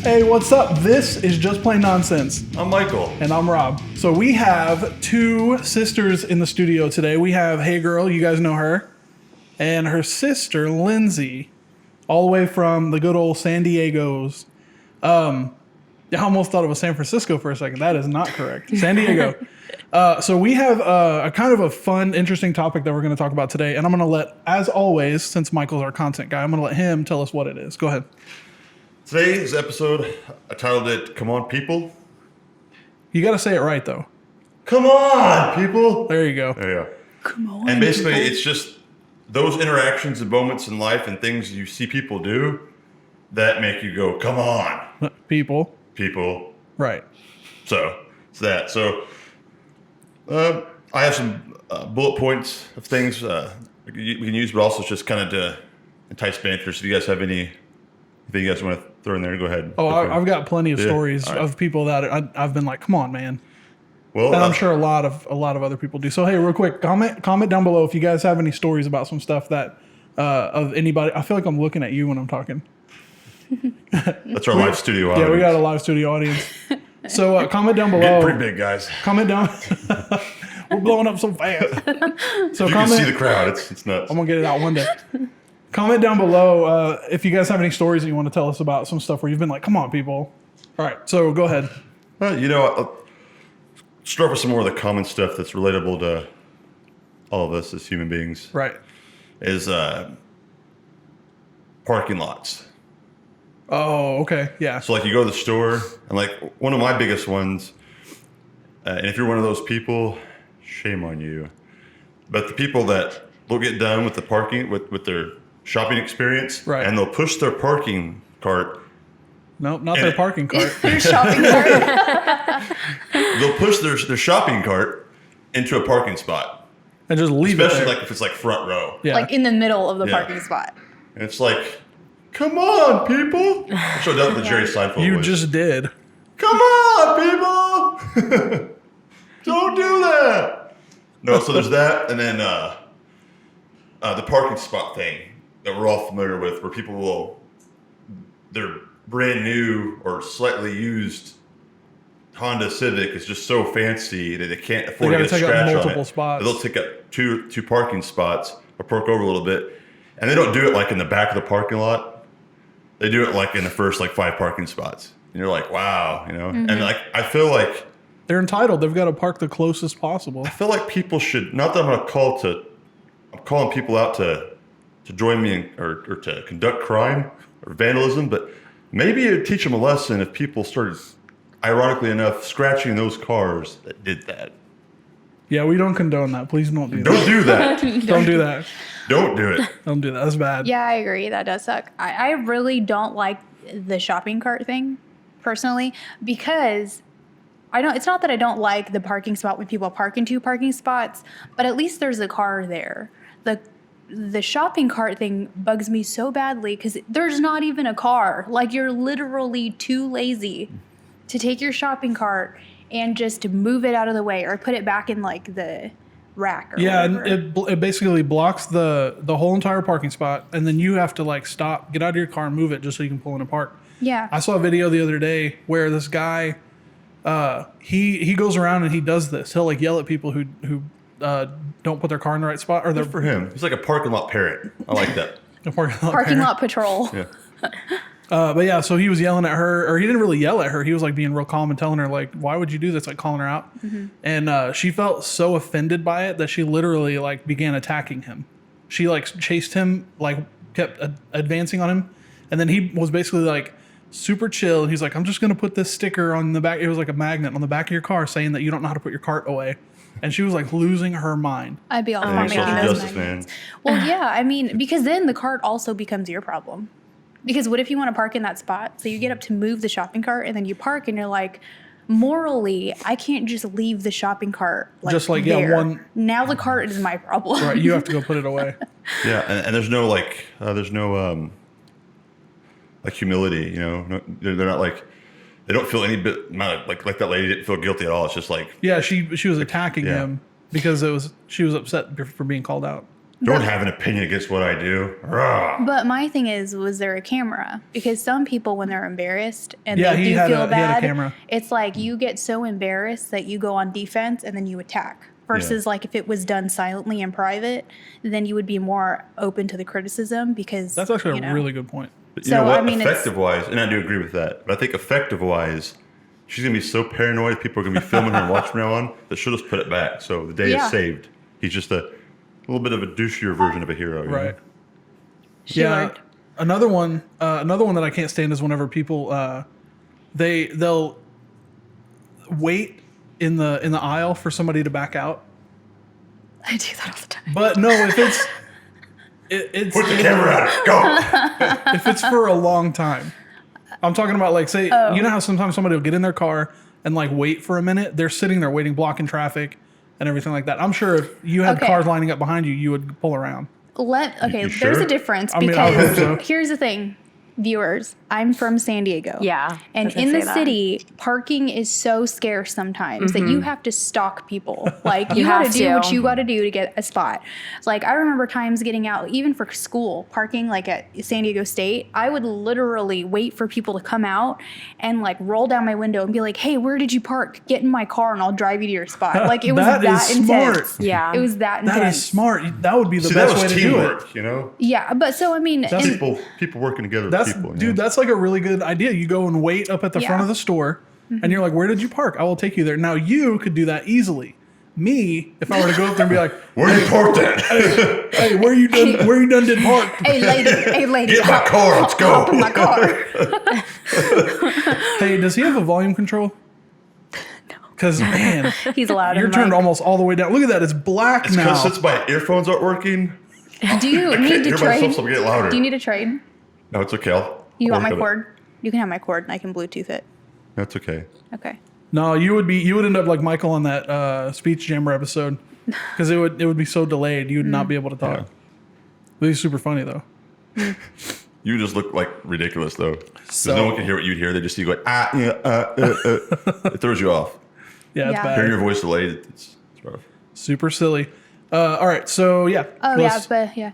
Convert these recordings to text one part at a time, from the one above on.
Hey, what's up? This is Just Plain Nonsense. I'm Michael. And I'm Rob. So we have two sisters in the studio today. We have Hey Girl, you guys know her, and her sister, Lynzi, all the way from the good old San Diego's. I almost thought it was San Francisco for a second. That is not correct. San Diego. So we have a kind of a fun, interesting topic that we're going to talk about today. And I'm going to let, as always, since Michael's our content guy, I'm going to let him tell us what it is. Go ahead. Today's episode, I titled it, Come On People. You got to say it right, though. Come on, people. There you go. There you go. Come on. And basically, it's just those interactions and moments in life and things you see people do that make you go, come on. People. Right. So, it's that. So, I have some bullet points of things we can use, but also just kind of to entice banter. So, if you guys have anything you guys want to throw in there, go ahead. Oh, I've got plenty of stories All right. of people that I've been like, come on, man. Well, And I'm sure a lot of other people do. So, hey, real quick, comment down below if you guys have any stories about some stuff that of anybody. I feel like I'm looking at you when I'm talking. That's our live studio audience. Yeah, we got a live studio audience. So comment down below. Getting pretty big, guys. Comment down. We're blowing up so fast. So You can see the crowd. It's nuts. I'm gonna get it out one day. Comment down below if you guys have any stories that you want to tell us about some stuff where you've been like, come on, people. All right, so go ahead. Well, I'll start with some more of the common stuff that's relatable to all of us as human beings. Right. Is parking lots. Oh, okay. Yeah. So, like, you go to the store, and, like, one of my biggest ones, and if you're one of those people, shame on you. But the people that will get done with the parking, with their shopping experience, Right. and they'll push their parking cart. Nope, not their parking cart. Your shopping cart. They'll push their shopping cart into a parking spot. And just leave Especially, it there. like, if it's, like, front row. Yeah. Like in the middle of the Yeah. parking spot. And it's like, come on, people. I showed up the Jerry Seinfeld You voice. just did. Come on, people. Don't do that. No, so there's that. And then the parking spot thing that we're all familiar with, where people their brand new or slightly used Honda Civic is just so fancy that they can't afford to gotta get a take up scratch on multiple it. spots. They'll take up two parking spots or park over a little bit. And they don't do it like in the back of the parking lot. They do it like in the first like 5 parking spots. And you're like, wow, And like I feel like They're entitled. They've got to park the closest possible. I feel like people should, not that I'm calling people out to join me or to conduct crime or vandalism, but maybe it would teach them a lesson if people started, ironically enough, scratching those cars that did that. Yeah, we don't condone that. Please don't do that. Don't do that. Don't do that. Don't do it. Don't do that. That's bad. Yeah, I agree. That does suck. I really don't like the shopping cart thing, personally, because it's not that I don't like the parking spot when people park in 2 parking spots, but at least there's a car there. The shopping cart thing bugs me so badly because there's not even a car. Like, you're literally too lazy to take your shopping cart and just move it out of the way or put it back in like the rack or Yeah, whatever. and it basically blocks the whole entire parking spot, and then you have to like stop, get out of your car, and move it just so you can pull in a park. Yeah. I saw a video the other day where this guy, he goes around and he does this. He'll like yell at people who don't put their car in the right spot or Good their for him. He's like a parking lot parrot. I like that. Parking lot patrol. Yeah. But yeah, so he was yelling at her, or he didn't really yell at her. He was like being real calm and telling her like, "Why would you do this?" Like calling her out, and she felt so offended by it that she literally like began attacking him. She like chased him, like kept advancing on him, and then he was basically like super chill. He's like, "I'm just gonna put this sticker on the back." It was like a magnet on the back of your car saying that you don't know how to put your cart away, and she was like losing her mind. I'd be all for Yeah, making social those justice, magnets. man. Well, yeah, I mean, because then the cart also becomes your problem. Because what if you want to park in that spot? So you get up to move the shopping cart and then you park and you're like, morally, I can't just leave the shopping cart Just like, yeah, there. one- Now the cart is my problem. Right, you have to go put it away. Yeah, and there's no like humility, No, they're not like, they don't feel any bit like that lady didn't feel guilty at all. It's just like, Yeah, she was attacking Yeah. him because she was upset for being called out. Don't have an opinion against what I do. Rah. But my thing is, was there a camera? Because some people, when they're embarrassed and Yeah, they he do had feel a- he had a bad, camera. it's like you get so embarrassed that you go on defense and then you attack. Versus like if it was done silently in private, then you would be more open to the criticism because That's actually you a know. really good point. But you So, know what? I mean, it's- Effective-wise, and I do agree with that, but I think effective-wise, she's going to be so paranoid people are going to be filming her and watching her on that she'll just put it back. So the day Yeah. is saved. He's just a little bit of a douchier version of a hero. You Right. know? She Yeah. learned. Another one that I can't stand is whenever people they'll wait in the aisle for somebody to back out. I do that all the time. But no, if it's Put the camera out. Go. if it's for a long time. I'm talking about like say you know how sometimes somebody will get in their car and like wait for a minute. They're sitting there waiting, blocking traffic and everything like that. I'm sure if you had Okay. cars lining up behind you, you would pull around. Okay, You there's sure? a difference I mean, I because hope so. here's the thing, viewers. I'm from San Diego. Yeah, I And was gonna in the say that. city, parking is so scarce sometimes that you have to stalk people. Like you You got to have do what to. you got to do to get a spot. Like I remember times getting out, even for school, parking like at San Diego State, I would literally wait for people to come out and like roll down my window and be like, "Hey, where did you park? Get in my car and I'll drive you to your spot." Like it was That that is intense. smart. Yeah. It was that intense. That is smart. That would be the See, that best was way to do it. teamwork, you know? Yeah, but so I mean, and- People working together with That's people. you dude. know? That's like a really good idea. You go and wait up at the front Yeah. of the store, and you're like, "Where did you park? I will take you there." Now you could do that easily. Me, if I were to go up there and be like, Where you parked at? "Hey, where you done? Where you done did park?" hey lady, Get my car. Let's go. hop in my car. Hey, does he have a volume control? No. Because man, He's allowed. you're turned almost all the way down. Look at that. It's black It's now. because since my earphones aren't working, Do you I need can't to hear trade? myself, so I'm getting louder. Do you need a trade? No, it's okay. You I'll want my work on it. cord? You can have my cord and I can Bluetooth it. That's okay. Okay. No, you would end up like Michael on that Speech Jammer episode, because it would be so delayed you would not be able to talk. Yeah. It'd be super funny though. You just look like ridiculous though. 'Cause So- no one can hear what you'd hear. They just see you go it throws you off. Yeah, it's Yeah. bad. Hearing your voice delayed, it's rough. Super silly. All right, so yeah. Oh let's-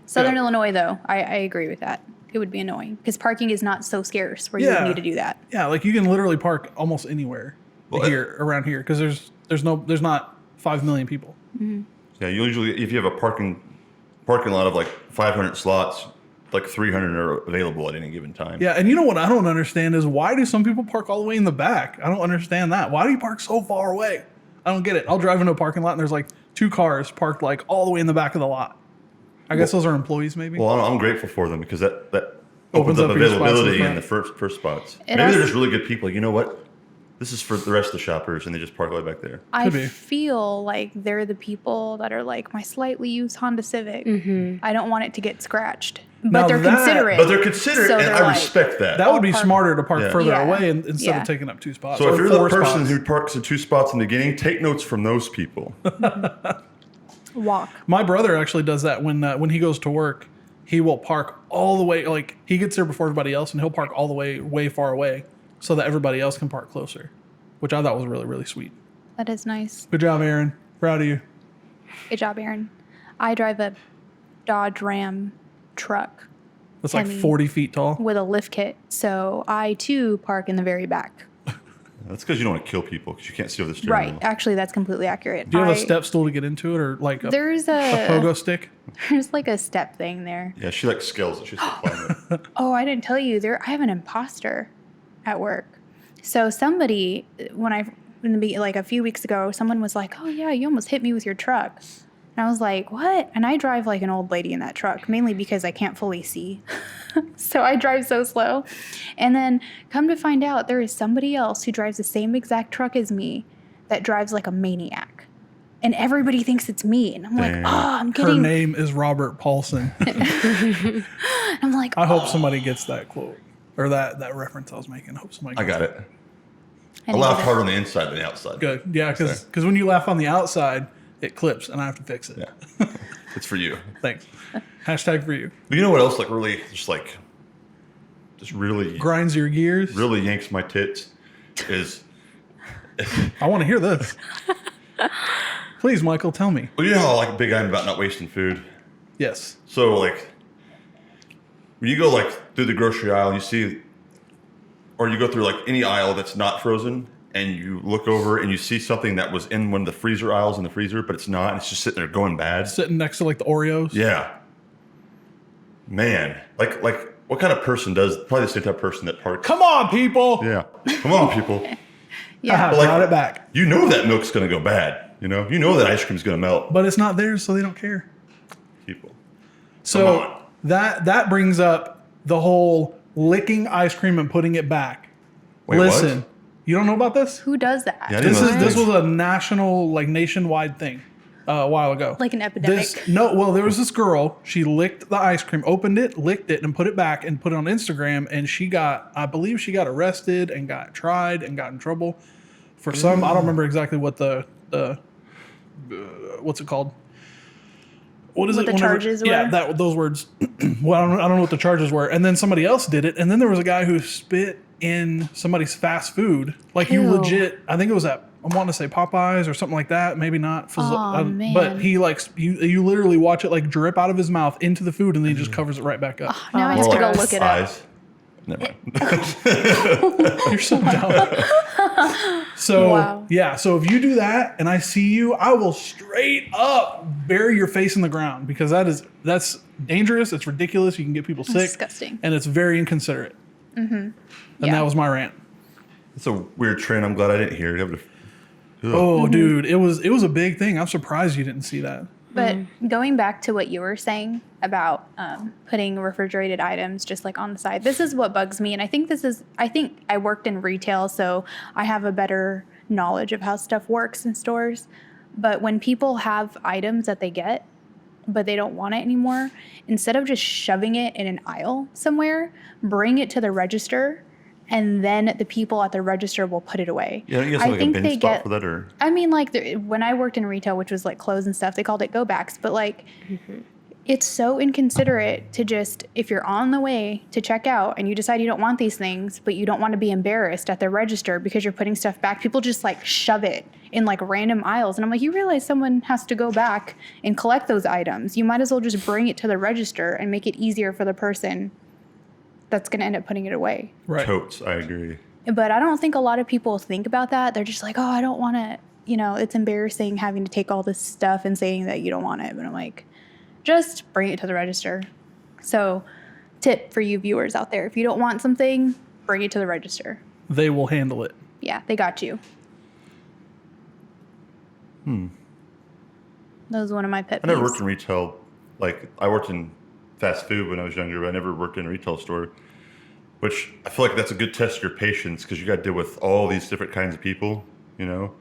Southern yeah. Illinois though, I agree with that. It would be annoying because parking is not so scarce where you Yeah. would need to do that. Yeah, like you can literally park almost anywhere Well, here around here because there's not 5 million people. Yeah, usually if you have a parking lot of like 500 slots, like 300 are available at any given time. Yeah, and you know what I don't understand is why do some people park all the way in the back? I don't understand that. Why do you park so far away? I don't get it. I'll drive into a parking lot and there's like 2 cars parked like all the way in the back of the lot. I guess those are employees maybe. Well, I'm grateful for them because that Opens opens up up your spots availability in in the first spots. It Maybe also- they're just really good people. You know what? This is for the rest of the shoppers, and they just park right back there. I Could be. feel like they're the people that are like my slightly used Honda Civic. I don't want it to get scratched, but Now they're that- considerate. But they're considerate, So and they're I like- respect that. That would be park- smarter to park Yeah. further Yeah. away instead Yeah. of taking up 2 spots. So or if you're the 4 person spots. who parks in 2 spots in the beginning, take notes from those people. Walk. My brother actually does that when he goes to work. He will park all the way, like he gets there before everybody else, and he'll park all the way far away so that everybody else can park closer, which I thought was really, really sweet. That is nice. Good job, Aaron. Proud of you. Good job, Aaron. I drive a Dodge Ram truck That's like Hemi. 40 feet tall. with a lift kit, so I too park in the very back. That's because you don't want to kill people because you can't see over the steering Right. wheel. Actually, that's completely accurate. Do you have a step stool to get into it, or like a There's pogo a stick? there's like a step thing there. Yeah, she like scales it. She's climbing it. Oh, I didn't tell you. I have an imposter at work. So somebody, like a few weeks ago, someone was like, "Oh yeah, you almost hit me with your truck," and I was like, "What?" And I drive like an old lady in that truck, mainly because I can't fully see, so I drive so slow. And then come to find out, there is somebody else who drives the same exact truck as me that drives like a maniac. And everybody thinks it's me. And I'm like, Damn. oh, I'm Her getting. name is Robert Paulson. I'm like, I hope somebody gets that quote or that reference I was making. I hope somebody I gets got it. I didn't laugh get it. harder on the inside than the outside. Good. Yeah, because when you laugh on the outside, it clips and I have to fix it. Yeah. It's for you. Thanks. Hashtag for you. But you know what else like really just really Grinds your gears. really yanks my tits is I want to hear this. Please, Michael, tell me. well, you know how like big I am about not wasting food. Yes. So like when you go like through the grocery aisle, you see, or you go through like any aisle that's not frozen, and you look over and you see something that was in one of the freezer aisles in the freezer, but it's not. And it's just sitting there going bad. Sitting next to like the Oreos. Yeah. Man, like what kind of person does? Probably the same type of person that parks. Come on, people. Yeah. Come on, people. Yeah. But, like, Brought it back. You know that milk's gonna go bad. You know that ice cream's gonna melt. But it's not theirs, so they don't care. People. So that brings up the whole licking ice cream and putting it back. Wait, Listen, what? you don't know about this? Who does that? Yeah, I didn't know This that. was a national, like nationwide thing a while ago. Like an epidemic. There was this girl. She licked the ice cream, opened it, licked it, and put it back and put it on Instagram. And I believe she got arrested and got tried and got in trouble for some. I don't remember exactly what what's it called? What is What it? the charges were? Yeah, those words. Well, I don't know what the charges were. And then somebody else did it. And then there was a guy who spit in somebody's fast food. Like you Ew. legit, I think it was at, I want to say Popeyes or something like that. Maybe not. Oh, man. But he like, you literally watch it like drip out of his mouth into the food and then he just covers it right back up. Now I have More to go like look it up. eyes. Never mind. You're so dumb. So Wow. yeah, so if you do that and I see you, I will straight up bury your face in the ground because that's dangerous. It's ridiculous. You can get people sick. Disgusting. And it's very inconsiderate. Mm-hmm. And Yeah. that was my rant. It's a weird trend. I'm glad I didn't hear it. Oh, dude, it was a big thing. I'm surprised you didn't see that. But going back to what you were saying about putting refrigerated items just like on the side, this is what bugs me. And I think I worked in retail, so I have a better knowledge of how stuff works in stores. But when people have items that they get, but they don't want it anymore, instead of just shoving it in an aisle somewhere, bring it to the register. And then the people at the register will put it away. Yeah, you guys like a bin spot for that, or I mean, like when I worked in retail, which was like clothes and stuff, they called it go backs. But like, it's so inconsiderate to just, if you're on the way to check out and you decide you don't want these things, but you don't want to be embarrassed at the register because you're putting stuff back, people just like shove it in like random aisles. And I'm like, you realize someone has to go back and collect those items. You might as well just bring it to the register and make it easier for the person that's going to end up putting it away. Right. totes. I agree. But I don't think a lot of people think about that. They're just like, oh, I don't want to, it's embarrassing having to take all this stuff and saying that you don't want it. But I'm like, just bring it to the register. So tip for you viewers out there, if you don't want something, bring it to the register. They will handle it. Yeah, they got you. That was one of my pet I never peeves. worked in retail. Like I worked in fast food when I was younger, but I never worked in a retail store. Which I feel like that's a good test of your patience because you got to deal with all these different kinds of people, But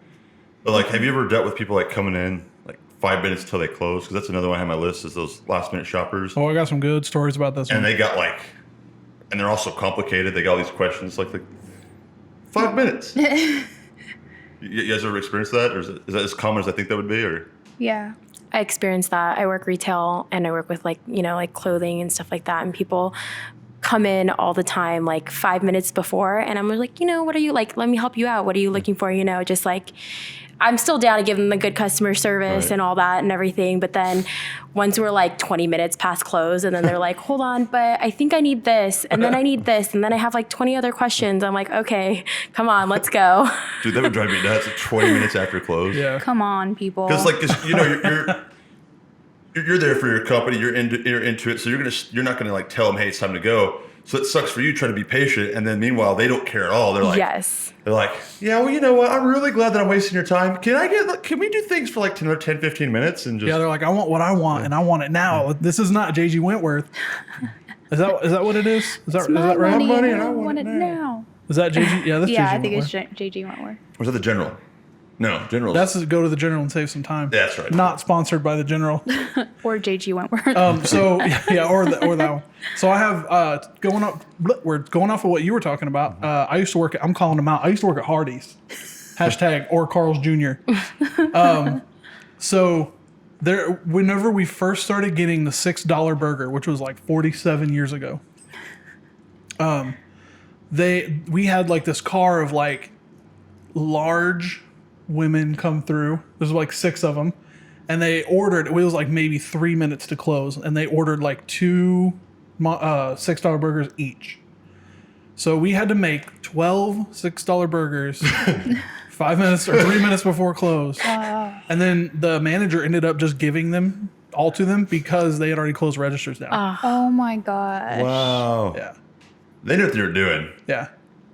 like, have you ever dealt with people like coming in like 5 minutes till they close? Because that's another one I have on my list is those last minute shoppers. Oh, I got some good stories about this And one. they got and they're also complicated. They got all these questions like 5 minutes. You guys ever experienced that, or is that as common as I think that would be, or? Yeah. I experienced that. I work retail and I work with like clothing and stuff like that. And people come in all the time, like 5 minutes before. And I'm like, what are you like? Let me help you out. What are you looking for? Just like, I'm still down to give them the good customer service Right. and all that and everything. But then once we're like 20 minutes past close and then they're like, hold on, but I think I need this. And then I need this. And then I have like 20 other questions. I'm like, okay, come on, let's go. Dude, that would drive me nuts. 20 minutes after close. Yeah. Come on, people. Because you're there for your company. You're into it, so you're not gonna like tell them, hey, it's time to go. So it sucks for you trying to be patient, and then meanwhile they don't care at all. They're like, Yes. they're like, yeah, well, you know what? I'm really glad that I'm wasting your time. Can we do things for like another 10, 15 minutes and just? Yeah, they're like, I want what I want, and I want it now. This is not J.G. Wentworth. Is that what it is? Is that right? money, money and and I want it now. Is that J.G.? Yeah, that's Yeah, J.G. I think Wentworth. it's J.G. Wentworth. Was that the general? No, general. That's to go to the General and save some time. That's right. Not sponsored by the General. Or J.G. Wentworth. Or that one. So I have we're going off of what you were talking about. I used to work I'm calling them out. I used to work at Hardee's. # or Carl's Jr. So there, whenever we first started getting the $6 burger, which was like 47 years ago, we had like this car of like large women come through. There's like 6 of them, and they ordered. It was like maybe 3 minutes to close, and they ordered like two $6 burgers each. So we had to make 12 $6 burgers 5 minutes or 3 minutes before close. And then the manager ended up just giving them all to them because they had already closed registers down. Oh my gosh. Wow. Yeah. They knew what they were doing. Yeah.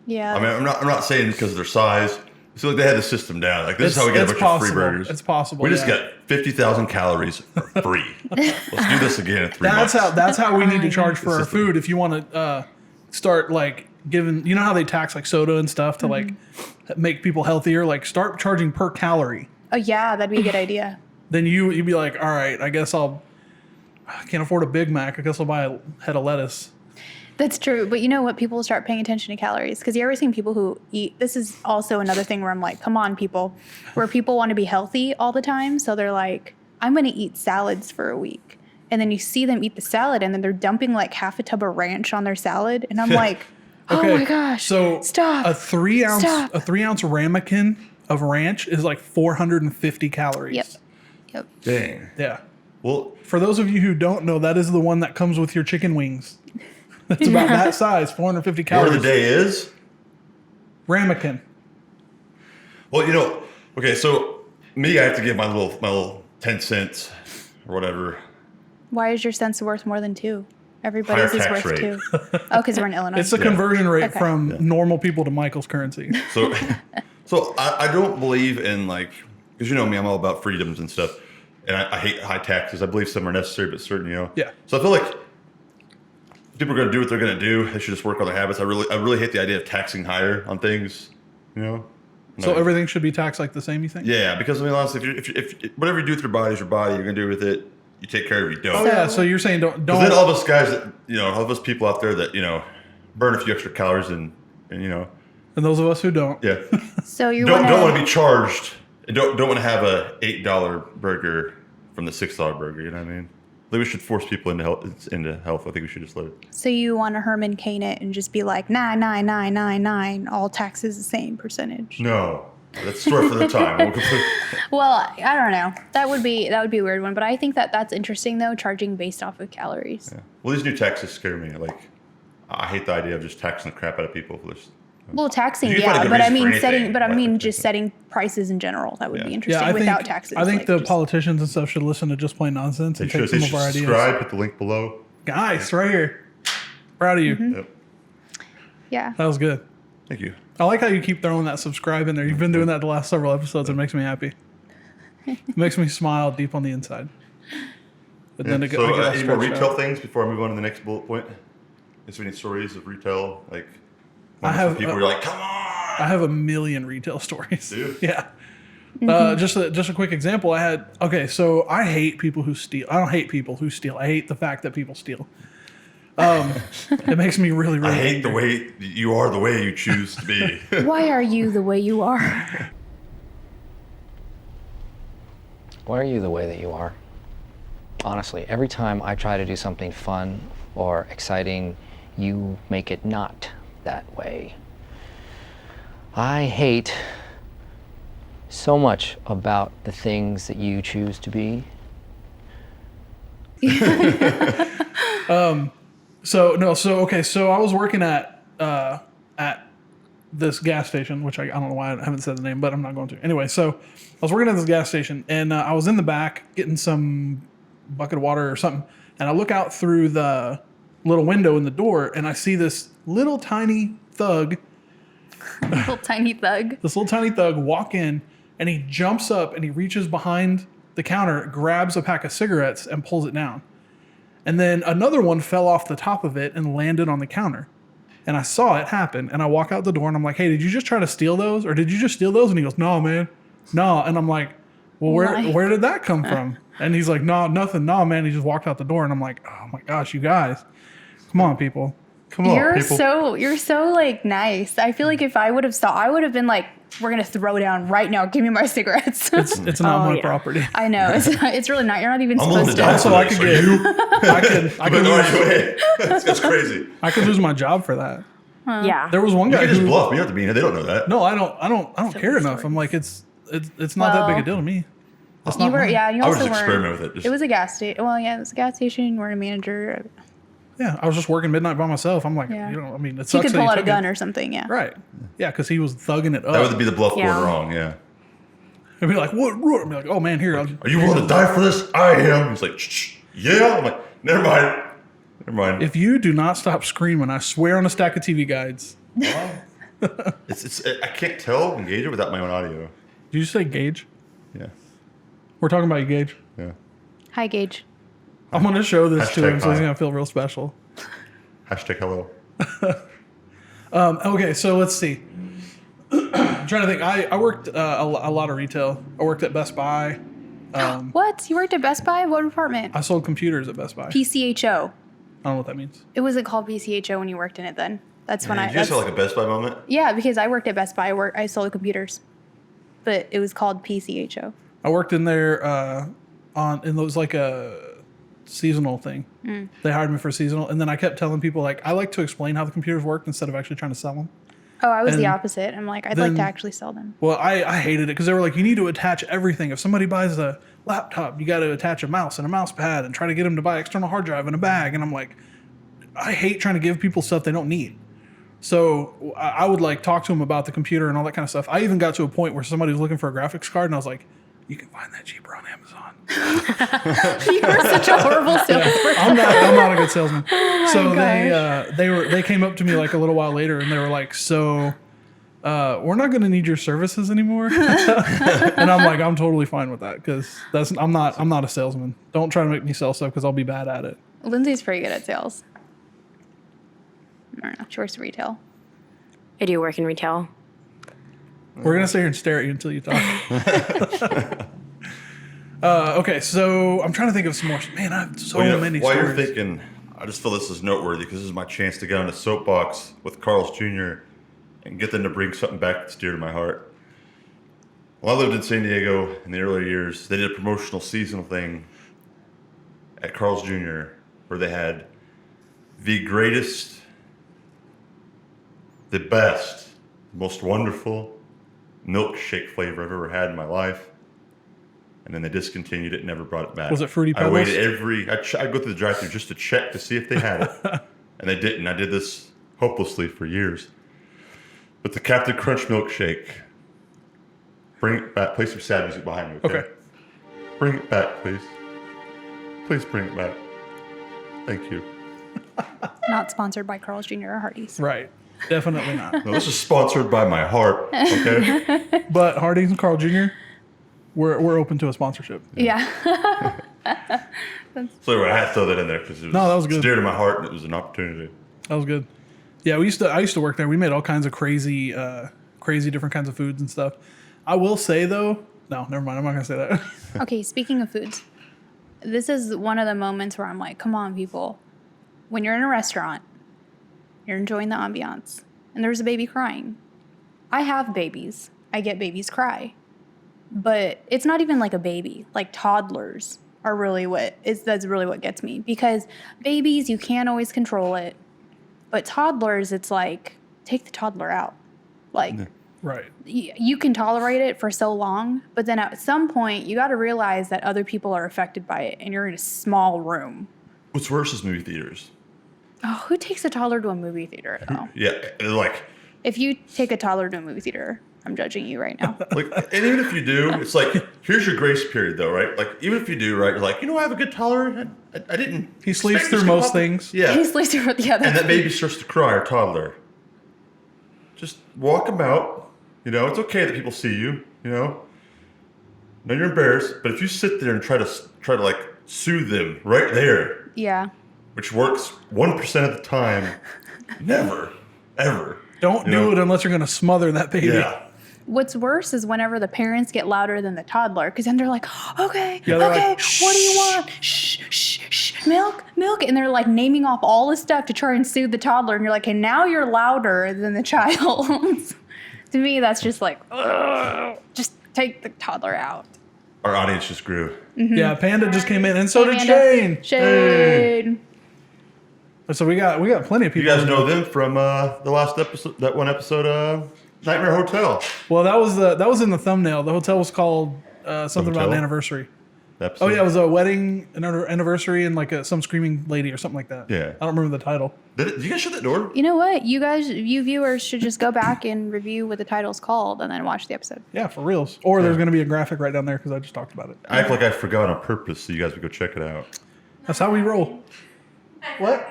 Yeah. I mean, I'm not saying because of their size. I feel like they had the system down. Like, this is how we get a bunch of free burgers. It's possible. We just yeah. got 50,000 calories for free. Let's do this again in 3 months. That's how we need to charge for It's our just food. If you want to start like giving, you know how they tax like soda and stuff to like make people healthier. Like start charging per calorie. Oh yeah, that'd be a good idea. Then you'd be like, all right, I guess I can't afford a Big Mac. I guess I'll buy a head of lettuce. That's true. But you know what? People will start paying attention to calories. Because you ever seen people who eat, this is also another thing where I'm like, come on, people, where people want to be healthy all the time. So they're like, I'm going to eat salads for a week. And then you see them eat the salad and then they're dumping like half a tub of ranch on their salad. And I'm like, oh my gosh. So stop. a 3 ounce Stop. a 3 ounce ramekin of ranch is like 450 calories. Yep. Dang. Yeah. Well, For those of you who don't know, that is the one that comes with your chicken wings. It's about that size, 450 word calories. of the day is? Ramekin. Well, you know, okay, so me, I have to give my little 10 cents or whatever. Why is your cents worth more than 2? Everybody's Higher is tax worth rate. 2. Oh, because we're in Illinois. It's the conversion rate Okay. from normal people to Michael's currency. So, I don't believe in like, because you know me, I'm all about freedoms and stuff, and I hate high taxes. I believe some are necessary, but certain, you know. Yeah. So I feel like people are going to do what they're going to do. They should just work on their habits. I really hate the idea of taxing higher on things, you know. So Like, everything should be taxed like the same, you think? yeah, because I mean, honestly, if whatever you do with your body is your body, you're going to do with it. You take care of it. You don't. Oh yeah. So you're saying don't. Because then all of us guys that, you know, all of us people out there that, you know, burn a few extra calories and you know, And those of us who don't. yeah, So you don't want want to be charged. And don't want to have a $8 burger from the $6 burger. You know what I mean? I think we should force people into health. I think we should just let it. So you want to Herman Cain it and just be like 99999, all taxes the same percentage. No, that's a story for the time. Well, I don't know. That would be a weird one, but I think that's interesting though, charging based off of calories. Yeah. Well, these new taxes scare me. Like, I hate the idea of just taxing the crap out of people for this. Well, taxing, You can find a yeah, good but I reason for mean anything, but I like, mean I just think. setting prices in general. That would Yeah. be interesting I without think, taxes. I think like, the just- politicians and stuff should listen to Just Plain Nonsense They and should. take They some should of our ideas. subscribe. Put the link below. Nice, right here. Proud of you. Yep. Yeah. That was good. Thank you. I like how you keep throwing that subscribe in there. You've been doing that the last several episodes. It makes me happy. It makes me smile deep on the inside. But then Yeah. I So, get all any more stretched retail out. things before I move on to the next bullet point? Is there any stories of retail? Like, I have- people were like, come on. I have a million retail stories. Do you? Yeah. Just a quick example. So I hate people who steal. I don't hate people who steal. I hate the fact that people steal. It makes me really, really I hate angry. the way you are, the way you choose to be. Why are you the way you are? Why are you the way that you are? Honestly, every time I try to do something fun or exciting, you make it not that way. I hate so much about the things that you choose to be. So I was working at this gas station, which I don't know why I haven't said the name, but I'm not going to. Anyway, so I was working at this gas station, and I was in the back getting some bucket of water or something, and I look out through the little window in the door, and I see this little tiny thug Little tiny thug. walk in, and he jumps up and he reaches behind the counter, grabs a pack of cigarettes, and pulls it down. And then another one fell off the top of it and landed on the counter. And I saw it happen, and I walk out the door, and I'm like, hey, did you just try to steal those? Or did you just steal those? And he goes, no, man. No. And I'm like, well, where did that come from? And he's like, no, nothing. No, man. He just walked out the door, and I'm like, oh my gosh, you guys. Come on, people. Come on, people. You're so like nice. I feel like if I would have saw, I would have been like, we're gonna throw down right now. Give me my cigarettes. It's not my yeah. property. I know. It's really not. You're not even I'm willing supposed to to. die Also, for I this. could Are get- you? I could But lose, anyway, that's crazy. I could lose my job for that. Yeah. There was one You guy can just who, bluff. You don't have to be here. They don't know that. no, I don't care enough. I'm like, it's not that big a Well- deal to me. That's You not were, mine. yeah. You I would also just were. experiment with it. Just, It was a gas station. Well, yeah, it was a gas station. You were a manager. Yeah, I was just working midnight by myself. I'm like, Yeah. you know, I mean, it You sucks could that pull out a took gun it. or something. Yeah. Right. Yeah, because he was thugging it up. that would be the bluff Yeah. going wrong. Yeah. I'd be like, what? I'd be like, oh man, here. Are you willing to die for this? I am. He's like, shh, yeah. I'm like, never mind. Never mind. If you do not stop screaming, I swear on a stack of TV guides. I can't tell Engager without my own audio. Did you say Gage? Yeah. We're talking about you, Gage. Yeah. Hi, Gage. I'm going to show this to Hashtag him so he's hi. going to feel real special. Hashtag hello. Okay, so let's see. I'm trying to think. I worked a lot of retail. I worked at Best Buy. What? You worked at Best Buy? What department? I sold computers at Best Buy. I PCHO. don't know what that means. It wasn't called PCHO when you worked in it then. That's when Did I. you guys That's, have like a Best Buy moment? yeah, because I worked at Best Buy. I sold computers, but it was called PCHO. I worked in there it was like a seasonal thing. They hired me for seasonal, and then I kept telling people like I like to explain how the computers worked instead of actually trying to sell them. Oh, I was the And opposite. I'm like, I'd like then- to actually sell them. Well, I hated it because they were like, you need to attach everything. If somebody buys a laptop, you got to attach a mouse and a mouse pad and try to get them to buy external hard drive and a bag. And I'm like, I hate trying to give people stuff they don't need. So I would like talk to them about the computer and all that kind of stuff. I even got to a point where somebody was looking for a graphics card and I was like, you can find that cheaper on Amazon. You were such a horrible salesperson. I'm not a good salesman. So gosh. they came up to me like a little while later and they were like, so we're not going to need your services anymore. And I'm like, I'm totally fine with that because I'm not a salesman. Don't try to make me sell stuff because I'll be bad at it. Lindsay's pretty good at sales. I don't know. She works retail. I do work in retail. We're gonna sit here and stare at you until you talk. Okay, so I'm trying to think of some more. Man, I have so many While stories. you're thinking, I just feel this is noteworthy because this is my chance to get on a soapbox with Carl's Jr. and get them to bring something back that's dear to my heart. Well, I lived in San Diego in the early years. They did a promotional seasonal thing at Carl's Jr. where they had the greatest, the best, most wonderful milkshake flavor I've ever had in my life. And then they discontinued it and never brought it back. Was it Fruity I Pebbles? waited I'd go through the drive-thru just to check to see if they had it. And they didn't. I did this hopelessly for years. But the Captain Crunch milkshake, bring it back. Play some sad music behind me, okay? Bring it back, please. Please bring it back. Thank you. Not sponsored by Carl's Jr. or Hardee's. Right, definitely not. No, this is sponsored by my heart, okay? But Hardee's and Carl Jr. We're open to a sponsorship. Yeah. So anyway, I had to throw that in there because No, that was good. It's dear to my heart and it was an opportunity. That was good. Yeah, I used to work there. We made all kinds of crazy different kinds of foods and stuff. I will say though, no, never mind. I'm not gonna say that. Okay, speaking of foods, this is one of the moments where I'm like, come on, people. When you're in a restaurant, you're enjoying the ambiance, and there's a baby crying. I have babies. I get babies cry. But it's not even like a baby. Like toddlers are really that's really what gets me. Because babies, you can't always control it. But toddlers, it's like, take the toddler out. Like, Right. you can tolerate it for so long, but then at some point, you got to realize that other people are affected by it, and you're in a small room. What's worse is movie theaters. Oh, who takes a toddler to a movie theater, though? Yeah, like If you take a toddler to a movie theater, I'm judging you right now. and even if you do, it's like, here's your grace period though, right? Like, even if you do, right, you're like, I have a good tolerance. I didn't. He sleeps expect through this to most come up. things. Yeah. He's listening with the other. And that baby starts to cry or toddler. Just walk them out. It's okay that people see you, No, you're embarrassed, but if you sit there and try to like soothe them right there, Yeah. which works 1% of the time, never, ever. Don't do it unless you're gonna smother that baby. Yeah. What's worse is whenever the parents get louder than the toddler, because then they're like, okay, Yeah, they're okay, like, what do you want? Shh, shh, shh, milk, milk. And they're like naming off all the stuff to try and soothe the toddler. And you're like, okay, now you're louder than the child. To me, that's just like, ugh, just take the toddler out. Our audience just grew. Yeah, Panda just came in, and so did Amanda. Shane. Shade. So we got plenty of You people. guys know them from the last episode, that one episode, Nightmare Hotel. Well, that was in the thumbnail. The hotel was called something about an hotel? anniversary. Episode? Oh yeah, it was a wedding anniversary and like some screaming lady or something like that. Yeah. I don't remember the title. Did you guys shut that door? You know what? You viewers should just go back and review what the title's called and then watch the episode. Yeah, for reals. Or there's going to be a graphic right down there because I just talked about it. I act like I forgot on purpose, so you guys would go check it out. That's how we roll. What?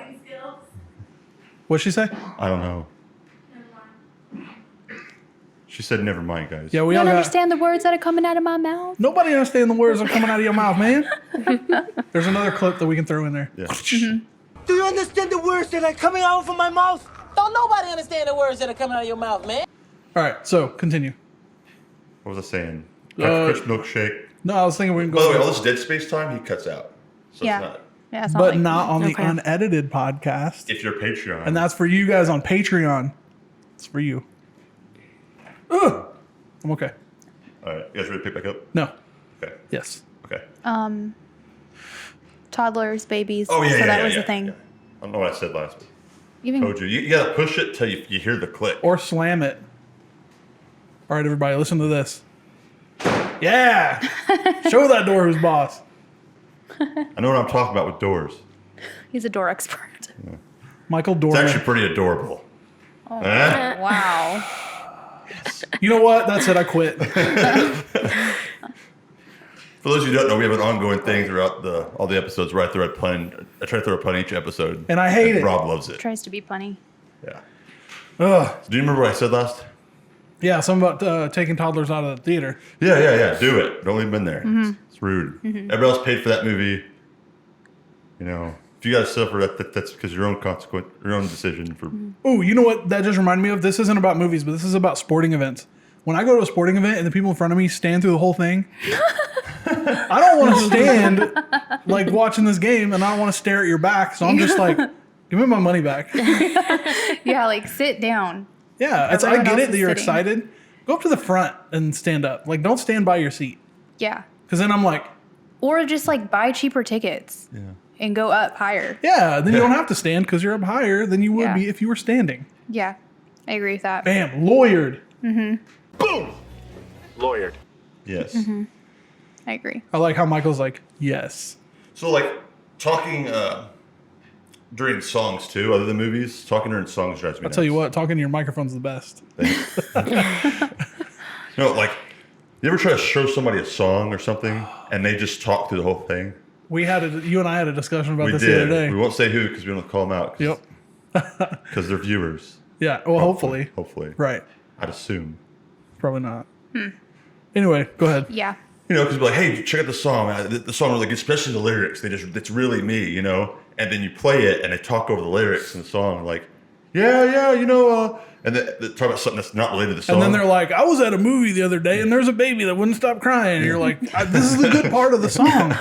What'd she say? I don't know. She said, "Never mind, guys." Yeah, we You all don't got. understand the words that are coming out of my mouth? Nobody understand the words that are coming out of your mouth, man. There's another clip that we can throw in there. Yeah. Do you understand the words that are coming out of my mouth? Don't nobody understand the words that are coming out of your mouth, man. All right, so continue. What was I saying? Uh, Crunch milkshake. No, I was thinking we can By the way, all go, this dead space time he cuts out, so Yeah. it's not. Yeah, it's not but like, not on the Okay. unedited podcast. If you're Patreon, And that's for you guys on Patreon. It's for you. Ugh. I'm okay. all right. You guys ready to pick back up? No. Okay. Yes. Okay. toddlers, babies. Oh yeah, so yeah, that yeah, was yeah, the thing. yeah. I don't know what I said last week. Even Told you. You gotta push it till you hear the click. Or slam it. All right, everybody, listen to this. Yeah. Show that door who's boss. I know what I'm talking about with doors. he's a door expert. Michael It's Dorman. actually pretty adorable. Oh, Eh? wow. You know what? That's it. I quit. For those of you who don't know, we have an ongoing thing throughout all the episodes where I throw a pun. I try to throw a pun each episode. And I hate it. Rob loves it. Tries to be funny. Yeah. Ugh. Do you remember what I said last? Yeah, something about taking toddlers out of the theater. Yeah. Do it. Don't leave them in there. Mm-hmm. It's rude. Everybody else paid for that movie. You know, if you guys suffer, that's because your own consequence, your own decision. For Oh, you know what? That just reminded me of. This isn't about movies, but this is about sporting events. When I go to a sporting event and the people in front of me stand through the whole thing, I don't want to stand like watching this game, and I don't want to stare at your back. So I'm just like, give me my money back. Yeah, like sit down. Yeah, I Everyone get else it that is you're sitting. excited. Go up to the front and stand up. Like, don't stand by your seat, Yeah. because then I'm like, Or just like buy cheaper tickets and go up higher. yeah. Then you don't have to stand because you're up higher than you would Yeah. be if you were standing. Yeah, I agree with that. Bam, lawyered. Boom! Lawyered. yes. I agree. I like how Michael's like, yes. So like talking during songs too, other than movies, talking during songs drives me I'll nuts. tell you what, talking to your microphone's the best. You know, like you ever try to show somebody a song or something and they just talk through the whole thing? You and I had a discussion about We this did. the other day. We won't say who because we don't call them out. Yep. Because they're viewers. Yeah. Well, hopefully. Hopefully. Right. I'd assume. Probably not. Anyway, go ahead. Yeah. You know, because like, hey, check out the song. The song, like, especially the lyrics. It's really me, you know. And then you play it, and they talk over the lyrics in the song, like, yeah, you know. And then they talk about something that's not related to the song. And then they're like, I was at a movie the other day, and there's a baby that wouldn't stop crying. And you're like, this is the good part of the song.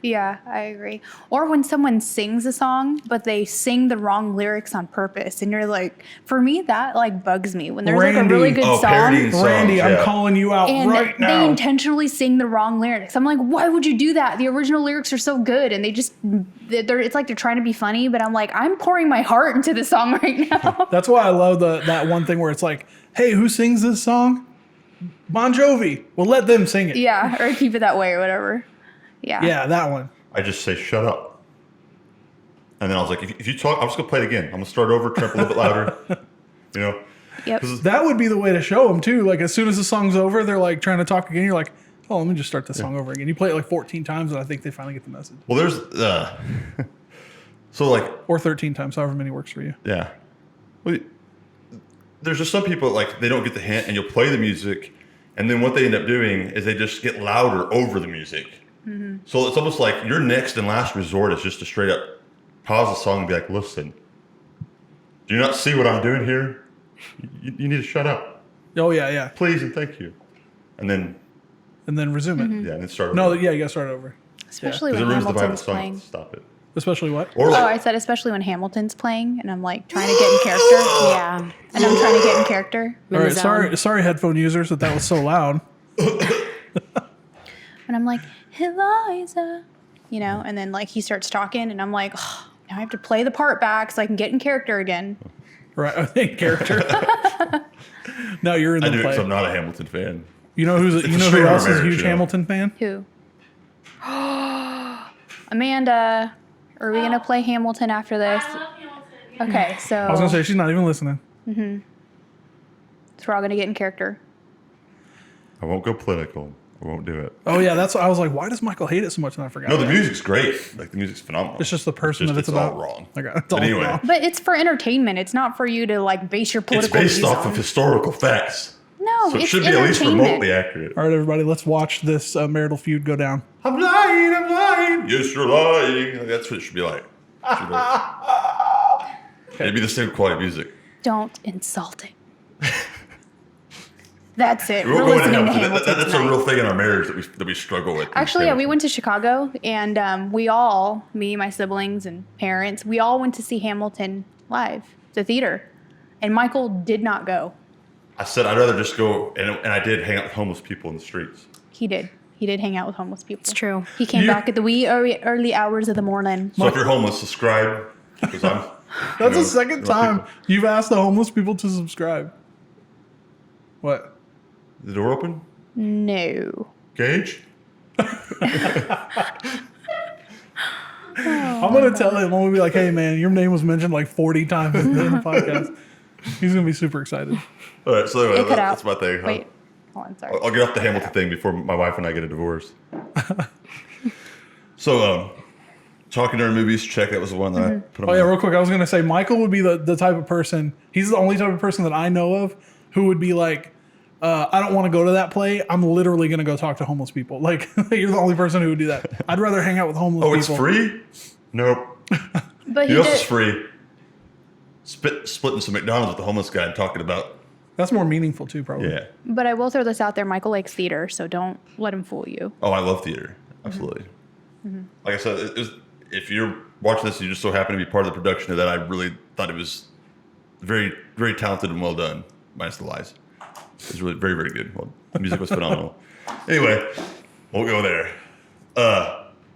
Yeah, I agree. Or when someone sings a song, but they sing the wrong lyrics on purpose. And you're like, for me, that like bugs me. When there's like Randy. a really good song parodying songs, Randy, I'm yeah. calling you out and right they now. intentionally sing the wrong lyrics. I'm like, why would you do that? The original lyrics are so good. And it's like they're trying to be funny, but I'm like, I'm pouring my heart into the song right now. That's why I love that one thing where it's like, hey, who sings this song? Bon Jovi. Well, let them sing it. Yeah, or keep it that way or whatever. Yeah. Yeah, that one. I just say, shut up. And then I was like, if you talk, I'm just going to play it again. I'm going to start over, turn up a little bit louder. You know? Yep. That would be the way to show them, too. Like, as soon as the song's over, they're like trying to talk again. You're like, oh, let me just start the song over again. You play it like 14 times, and I think they finally get the message. Well, there's, so like, Or 13 times, however many works for you. yeah. Well, there's just some people, like, they don't get the hint, and you'll play the music, and then what they end up doing is they just get louder over the music. Mm-hmm. So it's almost like your next and last resort is just to straight up pause the song and be like, listen, do you not see what I'm doing here? You need to shut up. Oh, yeah. Please and thank you. And then, And then resume it. yeah, and then start No, over. yeah, you got to start over. Especially Because it when ruins the vibe of the Hamilton's song. playing. Stop it. Especially what? Or Oh, like, I said especially when Hamilton's playing and I'm like trying to get in character. Yeah. And I'm trying to get in character. All right, sorry, headphone users, that was so loud. And I'm like, Eliza, you know, and then like he starts talking and I'm like, oh, now I have to play the part back so I can get in character again. Right, I think character. Now you're in I the do it because play. I'm not a Hamilton fan. You know who strain on else is a marriage, huge you know? Hamilton fan? Who? Amanda, are we gonna play Hamilton after this? I love Hamilton. Okay, so I was gonna say she's not even listening. so we're all gonna get in character. I won't go political. I won't do it. Oh yeah, that's. I was like, why does Michael hate it so much? And I forgot. No, the music's great. Like the music's phenomenal. It's just the person It's that it's all about. wrong. Okay, it's But all anyway. wrong. But it's for entertainment. It's not for you to like base your It's political based views off on. of historical facts. No, So it it's should be at least entertainment. remotely accurate. All right, everybody, let's watch this marital feud go down. I'm lying. Yes, you're lying. That's what it should be like. It'd be the same quality music. Don't insult it. That's it. We're We're going to listening to Hamilton. Hamilton That's a tonight. real thing in our marriage that we struggle with. Actually, yeah, we went to Chicago, and me, my siblings, and parents, we all went to see Hamilton live, the theater, and Michael did not go. I said I'd rather just go, and I did hang out with homeless people in the streets. He did. He did hang out with homeless people. It's true. He came You- back at the wee early hours of the morning. So if you're homeless, subscribe. Because I'm. That's the second time you've asked the homeless people to subscribe. What? The door open? No. Gage? I'm gonna tell him. I'm gonna be like, "Hey, man, your name was mentioned like 40 times in the podcast." He's gonna be super excited. All right, so anyway, It cut that's out. my thing. Wait. Hold on, sorry. I'll get off the Hamilton thing before my wife and I get a divorce. So, talking during movies, check. That was the one that I put on Oh yeah, my- real quick, I was gonna say Michael would be the type of person. He's the only type of person that I know of who would be like, I don't want to go to that play. I'm literally gonna go talk to homeless people. Like you're the only person who would do that. I'd rather hang out with homeless Oh, it's people. free? Nope. But he You know what's did. free? Splitting some McDonald's with the homeless guy and talking about, That's more meaningful too, probably. yeah. But I will throw this out there. Michael likes theater, so don't let him fool you. Oh, I love theater. Absolutely. Like I said, if you're watching this and you just so happen to be part of the production of that, I really thought it was very, very talented and well done, minus the lies. It was really very, very good. Well, the music was phenomenal. Anyway, we'll go there.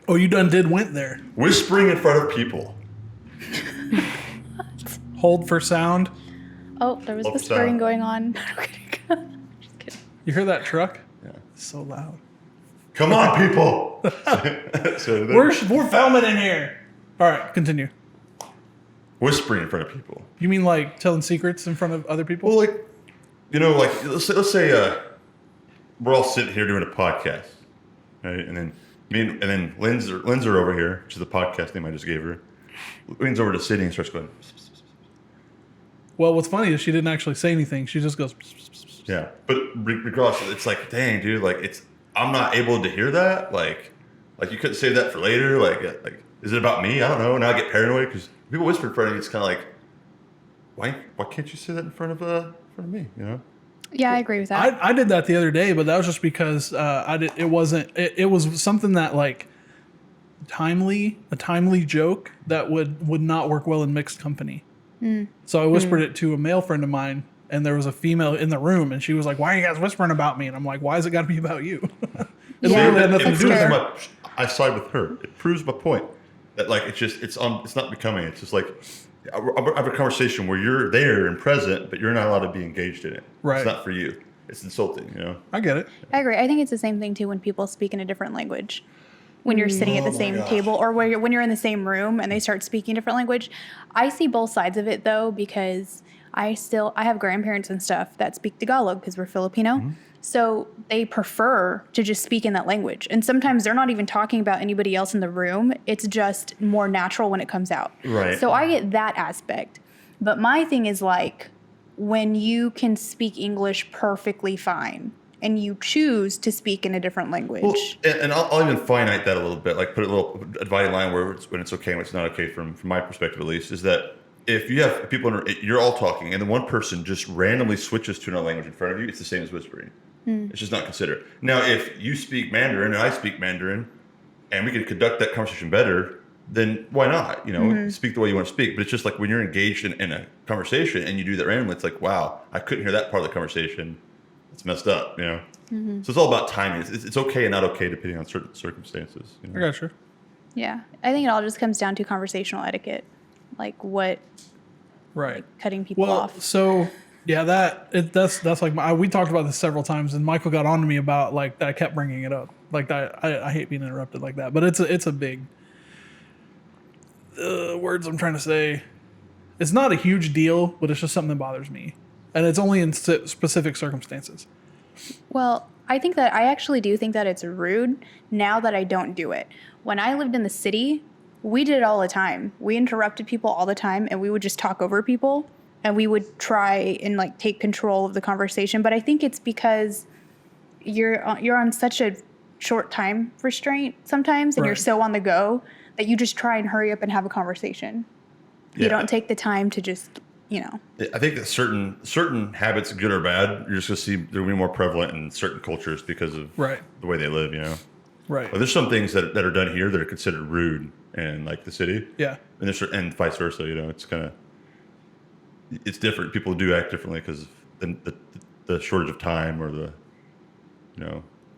Oh, you went there. Whispering in front of people. Hold for sound. Oh, there was Hope whispering so. going on. You hear that truck? Yeah. It's so loud. Come on, people. So then- We're filming in here. All right, continue. whispering in front of people. You mean like telling secrets in front of other people? Well, like, you know, like let's say we're all sitting here doing a podcast, right? And then Lynzi are over here, which is the podcast name I just gave her. Leans over to Sydney and starts going, Well, what's funny is she didn't actually say anything. She just goes. yeah. But regardless, it's like, dang, dude, like I'm not able to hear that. Like you couldn't save that for later. Like is it about me? I don't know. Now I get paranoid because people whisper in front of you. It's kind of like, why can't you say that in front of me? You know? Yeah, I agree with that. I did that the other day, but that was just because it was something that like a timely joke that would not work well in mixed company. So I whispered it to a male friend of mine, and there was a female in the room, and she was like, "Why are you guys whispering about me?" And I'm like, "Why has it got to be about you?" It Yeah, literally had nothing to that's do with fair. it. I side with her. It proves my point that like it's not becoming. It's just like I have a conversation where you're there and present, but you're not allowed to be engaged in it. Right. It's not for you. It's insulting. You know. I get it. I agree. I think it's the same thing too when people speak in a different language. When you're sitting at the same table, or when you're in the same room and they start speaking a different language. I see both sides of it though, because I have grandparents and stuff that speak Tagalog because we're Filipino. So they prefer to just speak in that language. And sometimes they're not even talking about anybody else in the room. It's just more natural when it comes out. Right. So I get that aspect. But my thing is like when you can speak English perfectly fine and you choose to speak in a different language. Well, and I'll even finite that a little bit, like put a little dividing line where when it's okay and when it's not okay from my perspective at least, is that if you have people, you're all talking and then one person just randomly switches to another language in front of you, it's the same as whispering. It's just not considerate. Now, if you speak Mandarin and I speak Mandarin and we can conduct that conversation better, then why not? You know, speak the way you want to speak. But it's just like when you're engaged in a conversation and you do that randomly, it's like, wow, I couldn't hear that part of the conversation. It's messed up, you know? So it's all about timing. It's okay and not okay depending on certain circumstances. You know? I got you. Yeah. I think it all just comes down to conversational etiquette. Like what Right. cutting people Well, off. so Yeah, that's like we talked about this several times, and Michael got on to me about like that. I kept bringing it up, like that. I hate being interrupted like that, but it's a big words I'm trying to say. It's not a huge deal, but it's just something that bothers me, and it's only in specific circumstances. Well, I actually do think that it's rude now that I don't do it. When I lived in the city, we did it all the time. We interrupted people all the time, and we would just talk over people, and we would try and like take control of the conversation. But I think it's because you're on such a short time restraint sometimes, and you're so on the go that you just try and hurry up and have a conversation. You don't take the time to just, I think that certain habits, good or bad, you're just going to see they're going to be more prevalent in certain cultures because of the way they live, Right. But there's some things that are done here that are considered rude in like the city. Yeah. And vice versa, it's kind of, it's different. People do act differently because of the shortage of time or the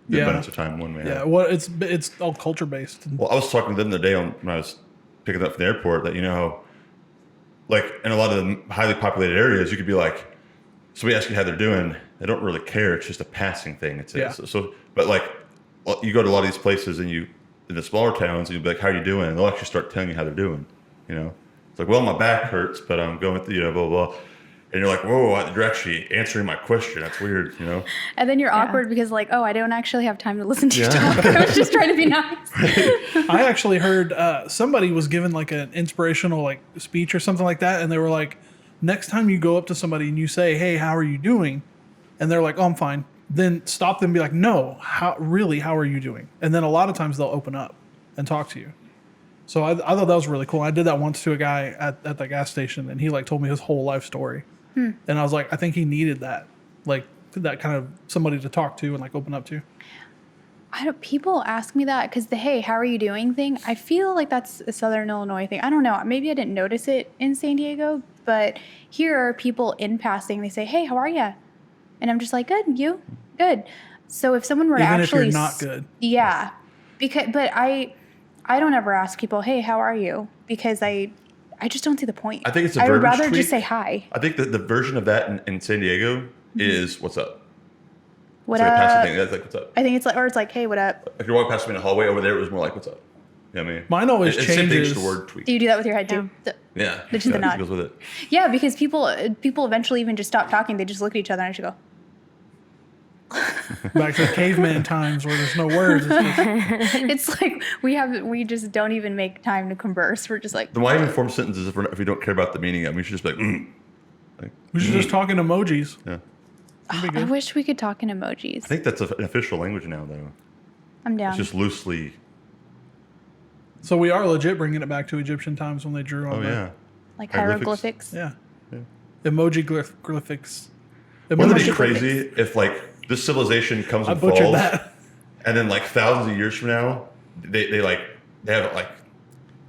abundance of time one may have. Yeah, well, it's all culture based. Well, I was talking to them the other day when I was picking up from the airport that, like in a lot of the highly populated areas, you could be like, somebody asks you how they're doing, they don't really care. It's just a passing thing. But like, you go to a lot of these places and in the smaller towns, and you'll be like, how are you doing? And they'll actually start telling you how they're doing, It's like, well, my back hurts, but I'm going through, blah, blah, blah. And you're like, whoa, you're actually answering my question. That's weird, And then you're awkward because like, oh, I don't actually have time to listen to you talk. I was just trying to be nice. I actually heard somebody was given like an inspirational like speech or something like that. And they were like, next time you go up to somebody and you say, hey, how are you doing? And they're like, oh, I'm fine. Then stop them and be like, no, how are you doing? And then a lot of times they'll open up and talk to you. So I thought that was really cool. I did that once to a guy at the gas station, and he like told me his whole life story. And I was like, I think he needed that, like that kind of somebody to talk to and like open up to. People ask me that because the hey, how are you doing thing. I feel like that's a Southern Illinois thing. I don't know. Maybe I didn't notice it in San Diego, but here are people in passing. They say, hey, how are you? And I'm just like, good. You? Good. So if someone were to actually, if you're not good, yeah, but I don't ever ask people, hey, how are you? Because I just don't see the point. I think it's a I would verbiage rather tweak. just say hi. I think that the version of that in San Diego is what's up. What it's like up? a passive thing. That's like what's up. I think it's like, hey, what up? If you're walking past me in the hallway over there, it was more like what's up. You know what I mean? Mine always It's same thing, changes. just the word tweak. Do you do that with your head too? Yeah. Just the nod. Goes with it. Yeah, because people eventually even just stop talking. They just look at each other and just go. Back to caveman times where there's no words. It's just, It's like we just don't even make time to converse. We're just like. Then why even form sentences if we don't care about the meaning of them? We should just be like, we should just talk in emojis. Yeah. I wish we could talk in emojis. I think that's an official language now, though. I'm down. It's just loosely. So we are legit bringing it back to Egyptian times when they drew on like hieroglyphics. hieroglyphics. Yeah. Emoji glyphics. Wouldn't it be crazy if like this civilization comes and butchered falls, that. and then like thousands of years from now, they have like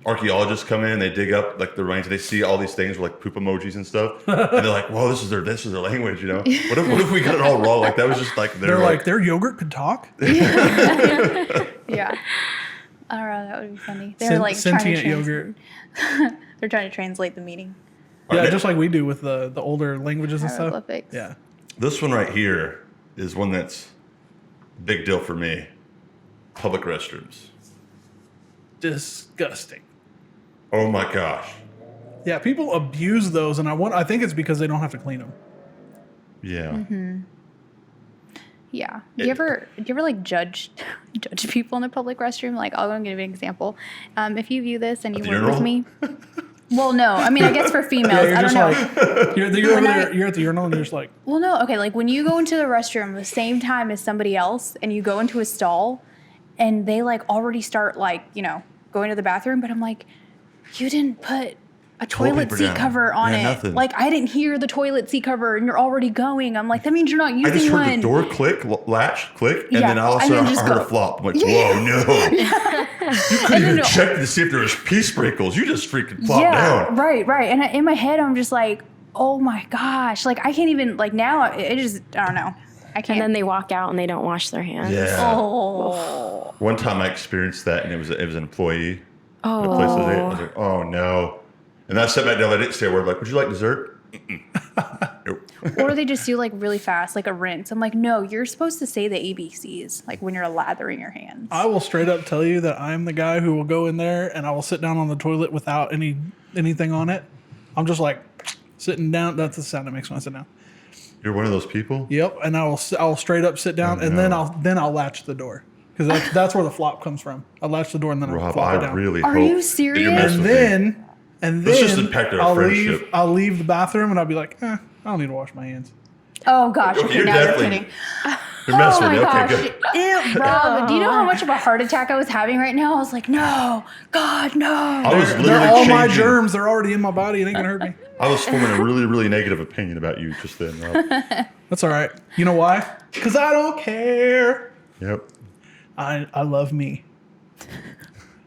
archaeologists come in, they dig up like the remains, and they see all these things with like poop emojis and stuff, and they're like, "Whoa, this is their language," What if we got it all wrong? Like that was just like they're like their yogurt could talk. Yeah. I don't know. That would be funny. They're like sentient trying to yogurt. They're trying to translate the meaning. Yeah, just like we do with the older languages and stuff. Hieroglyphics. Yeah. This one right here is one that's a big deal for me. Public restrooms. Disgusting. Oh my gosh. Yeah, people abuse those, and I think it's because they don't have to clean them. Yeah. Mm-hmm. Yeah. Do you ever like judge people in a public restroom? Like, I'll go give you an example. If you view this and you work with me. Well, no. I mean, I guess for females, I don't know. Like, you're over there. You're at the urinal, and you're just like. Well, no. Okay, like when you go into the restroom the same time as somebody else, and you go into a stall, and they like already start like going to the bathroom, but I'm like, you didn't put a toilet seat cover on it. Nothing. Like I didn't hear the toilet seat cover, and you're already going. I'm like, that means you're not using one. I just heard the door click, latch, click, and then I also heard a flop. I'm like, whoa, no. You couldn't even check to see if there was pee sprinkles. You just freaking plopped down. Right. And in my head, I'm just like, oh my gosh. Like I can't even, like now, I don't know. I can't. And then they walk out and they don't wash their hands. Yeah. Oh. One time I experienced that, and it was an employee. At a place I was like, oh no. And I sat back down. I didn't say a word. Like, would you like dessert? Nope. Or they just do like really fast, like a rinse. I'm like, no, you're supposed to say the ABCs, like when you're lathering your hands. I will straight up tell you that I'm the guy who will go in there and I will sit down on the toilet without anything on it. I'm just like sitting down. That's the sound it makes when I sit down. You're one of those people? Yep, and I'll straight up sit down, and then I'll latch the door because that's where the flop comes from. I latch the door and then I'll Rob, flop it I down. really Are hope you that serious? you're messing with me. And Let's then just impact our friendship. I'll leave the bathroom and I'll be like, I don't need to wash my hands. Oh gosh, Okay, okay, you're now you're definitely- kidding. You're messing Oh with my me. Okay, gosh. good. Ew, Rob, do you know how much of a heart attack I was having right now? I was like, no, God, no. I was They're literally all my changing. germs. They're already in my body. It ain't gonna hurt me. I was forming a really, really negative opinion about you just then, Rob. That's all right. You know why? Because I don't care. Yep. I love me,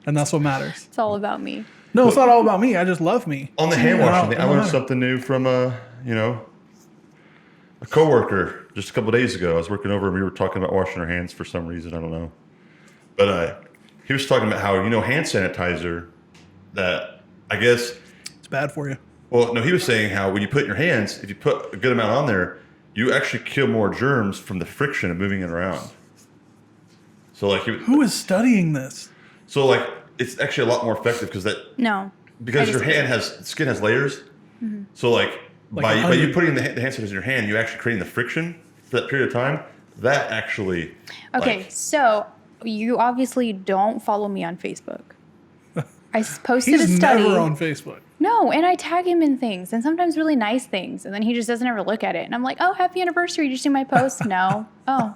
and that's what matters. It's all about me. No, it's not all about me. I just love me. On the hand washing thing, I don't learned know. something new from a coworker just a couple of days ago. I was working over and we were talking about washing our hands for some reason. I don't know. But he was talking about how, hand sanitizer that I guess, It's bad for you. well, no, he was saying how when you put it in your hands, if you put a good amount on there, you actually kill more germs from the friction of moving it around. So like, Who is studying this? so like, it's actually a lot more effective No. because I your disagree. skin has layers. So like Like by an you onion. putting the hand sanitizer in your hand, you actually creating the friction for that period of time. That actually. Okay, like, so you obviously don't follow me on Facebook. I posted He's a study. never on Facebook. No, and I tag him in things, and sometimes really nice things, and then he just doesn't ever look at it. And I'm like, oh, happy anniversary. Did you see my post? No. Oh,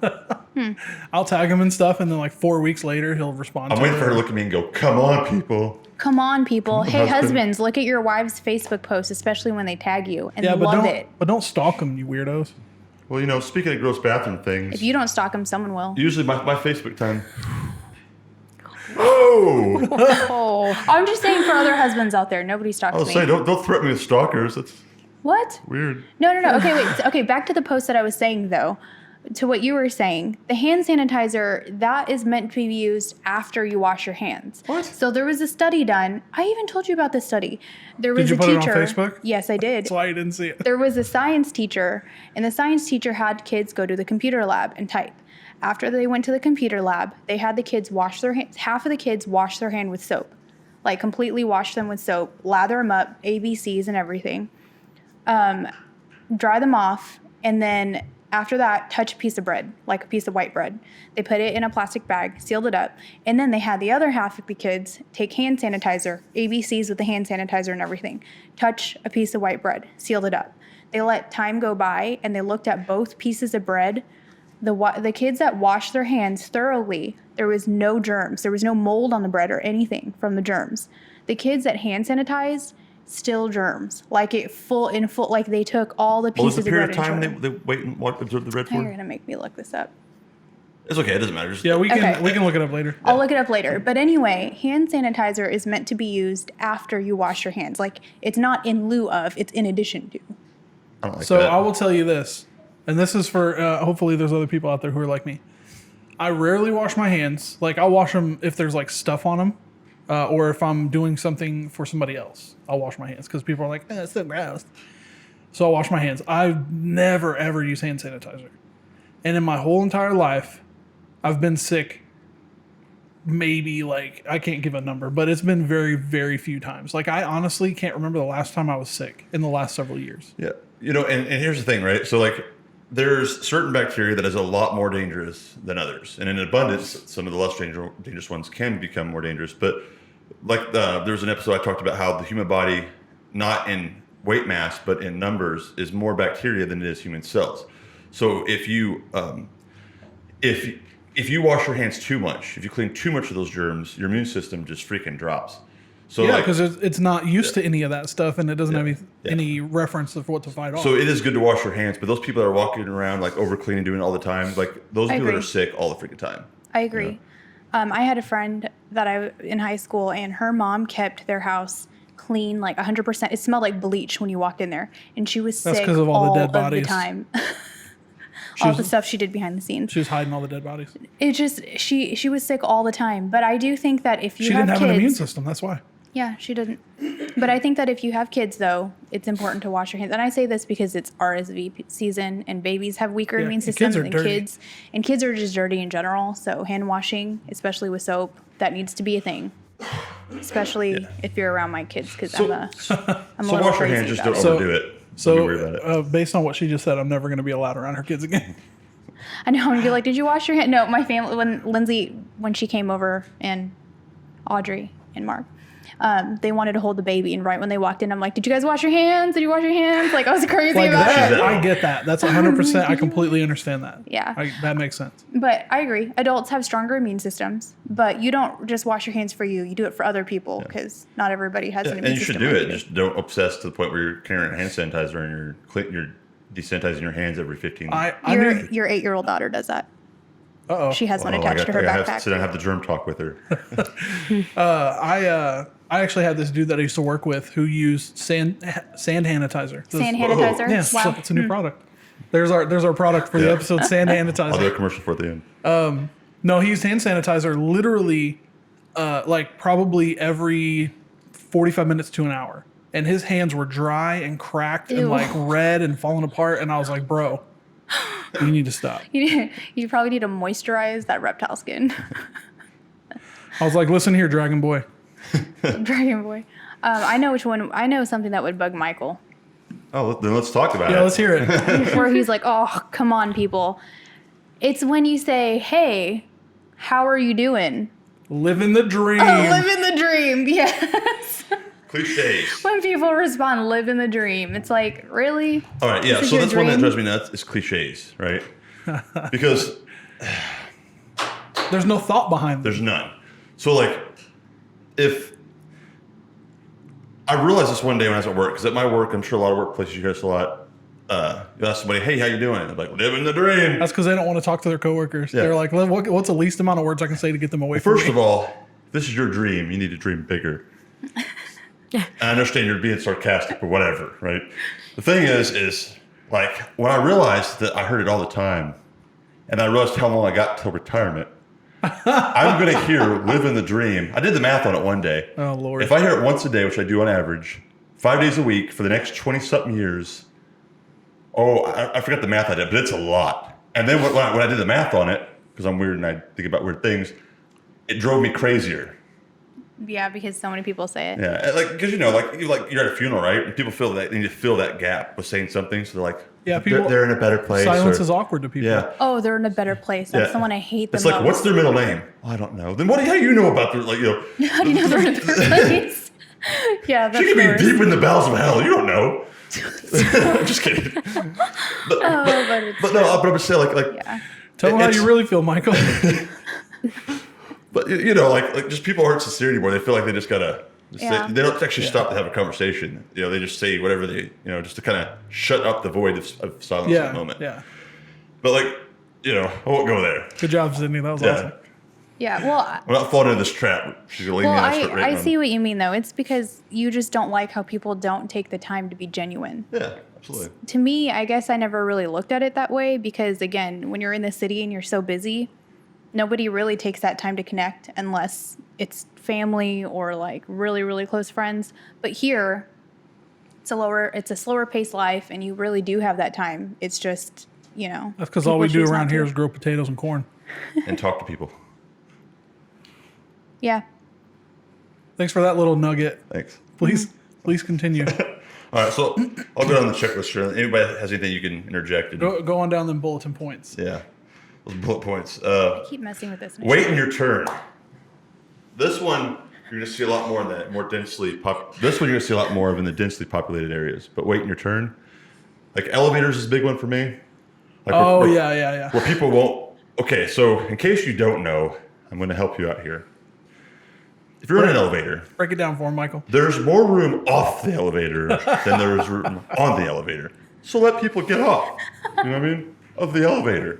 I'll tag him and stuff, and then like 4 weeks later, he'll respond. I'm to waiting it. for her to look at me and go, "Come on, people." come on, people. on, Hey, husband. husbands, look at your wives' Facebook posts, especially when they tag you, and Yeah, love it. but don't stalk them, you weirdos. Well, speaking of gross bathroom things, If you don't stalk them, someone will. usually my Facebook time. Whoa! Oh, I'm just saying for other husbands out there, nobody stalks I was me. saying, don't threaten me with stalkers. That's What? weird. No. Okay, wait. Okay, back to the post that I was saying, though. To what you were saying, the hand sanitizer, that is meant to be used after you wash your hands. What? So there was a study done. I even told you about this study. There was Did you a put it on teacher. Facebook? Yes, I did. That's why you didn't see it. There was a science teacher, and the science teacher had kids go to the computer lab and type. After they went to the computer lab, they had the kids wash their hands. Half of the kids wash their hand with soap, like completely wash them with soap, lather them up, ABCs and everything, dry them off, and then after that, touch a piece of bread, like a piece of white bread. They put it in a plastic bag, sealed it up, and then they had the other half of the kids take hand sanitizer, ABCs with the hand sanitizer and everything, touch a piece of white bread, sealed it up. They let time go by, and they looked at both pieces of bread. The kids that washed their hands thoroughly, there was no germs. There was no mold on the bread or anything from the germs. The kids that hand sanitized, still germs. Like like they took all the What was pieces the of bread period of time and they wait and observe the bread Now you're for? gonna make me look this up. It's okay. It doesn't matter. Just, Yeah, we can Okay. look it up later. I'll look it up later. But anyway, hand sanitizer is meant to be used after you wash your hands. Like it's not in lieu of, it's in addition to. I don't like So that. I will tell you this, and this is for hopefully there's other people out there who are like me. I rarely wash my hands. Like I'll wash them if there's like stuff on them, or if I'm doing something for somebody else. I'll wash my hands because people are like, it's so gross. So I'll wash my hands. I never ever use hand sanitizer, and in my whole entire life, I've been sick. Maybe like I can't give a number, but it's been very, very few times. Like I honestly can't remember the last time I was sick in the last several years. Yeah. And here's the thing, right? So like there's certain bacteria that is a lot more dangerous than others. And in abundance, some of the less dangerous ones can become more dangerous. But like there was an episode I talked about how the human body, not in weight mass, but in numbers, is more bacteria than it is human cells. So if you wash your hands too much, if you clean too much of those germs, your immune system just freaking drops. So Yeah, like, because it's not used to any of that stuff, and it doesn't have Yeah. any reference of what to fight off. so it is good to wash your hands, but those people that are walking around like over cleaning, doing it all the time, like those I people that agree. are sick all the freaking time. I agree. I had a friend that in high school, and her mom kept their house clean, like 100%. It smelled like bleach when you walked in there, and she was That's sick 'cause of all the dead of bodies. the time. all was- the stuff she did behind the scenes. She was hiding all the dead bodies. It just she was sick all the time. But I do think that if you She have didn't have kids, an immune system. That's why. Yeah, she didn't. But I think that if you have kids, though, it's important to wash your hands. And I say this because it's RSV season, and babies have weaker Yeah, immune and systems kids are dirty. kids are just dirty in general. So hand washing, especially with soap, that needs to be a thing. Especially if you're around my kids, because I'm a So little wash your crazy hands, just about don't it. overdo it. Don't be worried about it. Based on what she just said, I'm never going to be allowed around her kids again. I know, and you're like, did you wash your hand? No, my family, when Lynzi, when she came over, and Audrey and Mark, they wanted to hold the baby, and right when they walked in, I'm like, did you guys wash your hands? Did you wash your hands? Like, I was crazy Like about that, it. I get that. That's 100%. I completely understand that. Yeah. That makes sense. But I agree. Adults have stronger immune systems, but you don't just wash your hands for you. You do it for other people because not everybody has an And immune you should system. do like it. you Just don't obsess to the point where you're carrying hand sanitizer and you're desanitizing your hands every 15 minutes. Your 8-year-old daughter does that. Uh-oh. She has one Oh, attached to her I have to backpack. sit down and have the germ talk with her. I actually had this dude that I used to work with who used sand sanitizer. Sand sanitizer? Yeah, Wow. it's a new product. There's our product for the Yeah. episode, sand I'll do a sanitizer. commercial for at the end. No, he used hand sanitizer literally like probably every 45 minutes to an hour. And his hands were dry and cracked and Ew. like red and falling apart. And I was like, bro, you need to stop. You probably need to moisturize that reptile skin. I was like, listen here, Dragon Boy. Dragon Boy. I know which one. I know something that would bug Michael. Oh, then let's talk about it. Yeah, let's hear it. Where he's like, oh, come on, people. It's when you say, hey, how are you doing? Living the dream. Oh, living the dream. Yes. Cliches. When people respond, living the dream. It's like, really? All right, yeah. This is So your that's one that dream? drives me nuts is cliches, right? Because There's no thought behind them. there's none. So like, if I realized this one day when I was at work, because at my work, I'm sure a lot of workplaces you hear this a lot. You ask somebody, "Hey, how you doing?" I'm like, "Living the dream." That's because they don't want to talk to their coworkers. Yeah. They're like, what's the least amount of words I can say to get them away from First me? of all, if this is your dream, you need to dream bigger. I understand you're being sarcastic or whatever, right? The thing is like when I realized that I heard it all the time, and I realized how long I got till retirement, I'm going to hear "living the dream." I did the math on it one day. Oh, Lord. If I hear it once a day, which I do on average, 5 days a week for the next 20-something years, I forgot the math I did, but it's a lot. And then when I did the math on it, because I'm weird and I think about weird things, it drove me crazier. Yeah, because so many people say it. Yeah, like because you're at a funeral, right? And people feel that they need to fill that gap with saying something, so they're like, Yeah, people- they're in a better place. Silence or- is awkward to people. Yeah. Oh, they're in a better place. That's Yeah. the one I hate the It's most. like, what's their middle name? Well, I don't know. Then how do you know about their How do you know they're in a better place? Yeah, that's She could the be worst. deep in the bowels of hell. You don't know. I'm just kidding. But it's But no, but I'm just saying, like yeah. Tell them how it's- you really feel, Michael. But like just people aren't sincere anymore. They feel like they just gotta. Yeah. They don't actually stop to have a conversation. They just say whatever they, just to kind of shut up the void of silence yeah, at the moment. yeah. But like, I won't go there. Good job, Sydney. That was Yeah. awesome. Yeah, well, I'm not falling into this trap. She's gonna leave well, me and I start I rating see them. what you mean, though. It's because you just don't like how people don't take the time to be genuine. Yeah, absolutely. To me, I guess I never really looked at it that way because, again, when you're in the city and you're so busy, nobody really takes that time to connect unless it's family or like really, really close friends. But here, it's a slower paced life, and you really do have that time. It's just, That's because all we do around here is grow potatoes and corn. And talk to people. Yeah. Thanks for that little nugget. Thanks. Please continue. All right, so I'll go down the checklist here. Anybody has anything you can interject? And, Go on down them bulletin points. Yeah, those bullet points. Keep messing with this. Waiting your turn. This one you're going to see a lot more in the more densely This one you're going to see a lot more of in the densely populated areas. But waiting your turn, like elevators is a big one for me. Like Yeah. Where people won't. Okay, so in case you don't know, I'm going to help you out here. If you're in an elevator, Break it down for him, Michael. there's more room off the elevator than there is room on the elevator. So let people get off. You know what I mean? Of the elevator.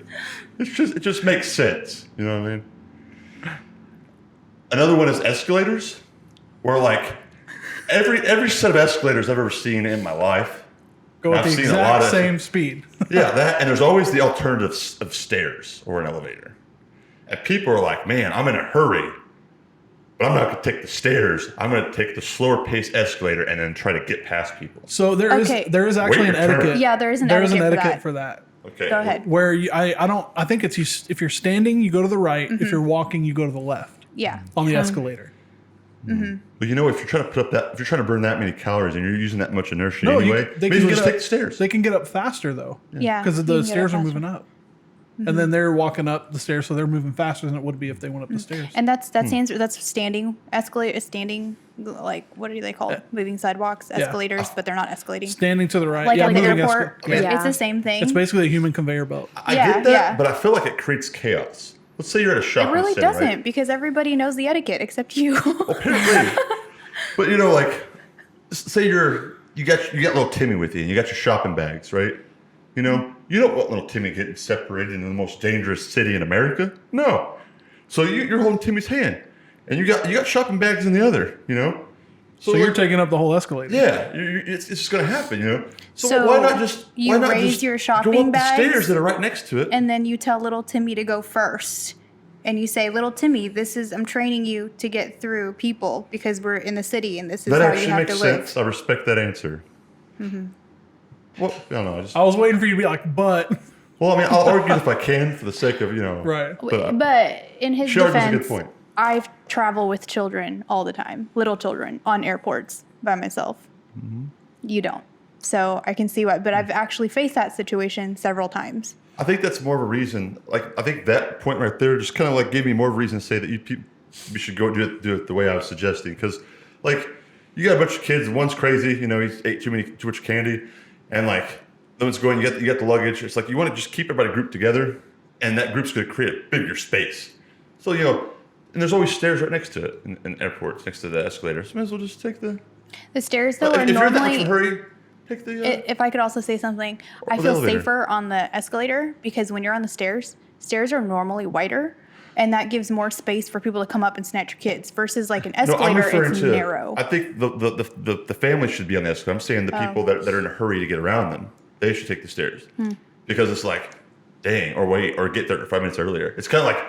It just makes sense. You know what I mean? Another one is escalators, where like every set of escalators I've ever seen in my life. Go at I've the seen a lot exact of- same speed. Yeah, that and there's always the alternative of stairs or an elevator. And people are like, man, I'm in a hurry. but I'm not going to take the stairs. I'm going to take the slower pace escalator and then try to get past people. So there is actually Wait an your turn. etiquette. Yeah, there is an There's an etiquette etiquette for for that. Okay. Go ahead. Where I think it's if you're standing, you go to the right. If you're walking, you go to the left Yeah. on the escalator. But if you're trying to burn that many calories and you're using that much inertia No, anyway, they maybe can just get take up, the stairs. They can get up faster though. Yeah. Because you the can get stairs up are faster. moving up. And then they're walking up the stairs, so they're moving faster than it would be if they went up the stairs. And that's standing escalator, standing, like, what are they called? Moving sidewalks, escalators, but they're not escalating. Standing to the right. Like at the moving airport, Yeah. it's the same thing. It's basically a human conveyor belt. I Yeah, get that, yeah. but I feel like it creates chaos. Let's say you're at a It shopping really center, doesn't right? because everybody knows the etiquette except you. Apparently. But say you got little Timmy with you and you got your shopping bags, right? You don't want little Timmy getting separated in the most dangerous city in America. No. So you're holding Timmy's hand, and you got shopping bags in the other. So you're taking up the whole escalator. Yeah, it's just gonna happen. So why not just raise your shopping go up bags the stairs that are right next to it? and then you tell little Timmy to go first. And you say, little Timmy, I'm training you to get through people because we're in the city and this is that how you actually have makes to sense. live. I respect that answer. Well, I don't know. I was waiting for you to be like, but. Well, I mean, I'll argue if I can for the sake of Right. But in his she argues a defense, good point. I've traveled with children all the time, little children, on airports by myself. Mm-hmm. You don't. So I can see why. But I've actually faced that situation several times. I think that's more of a reason. Like, I think that point right there just kind of like gave me more of a reason to say that we should go do it the way I was suggesting. Because, like, you got a bunch of kids. One's crazy. He's ate too much candy, and like, the one's going. You got the luggage. It's like you want to just keep everybody grouped together, and that group's going to create a bigger space. So and there's always stairs right next to it in airports, next to the escalator. So might as well just take the stairs though are if you're in that much normally. of a hurry, take the. If I could also say something, I the feel elevator. safer on the escalator because when you're on the stairs are normally wider, and that gives more space for people to come up and snatch your kids. Versus like an No, I'm escalator, referring it's to. narrow. I think the family should be on the escalator. I'm saying the people that are in a hurry to get around them, they should take the stairs because it's like, dang, or wait, or get there 5 minutes earlier. It's kind of like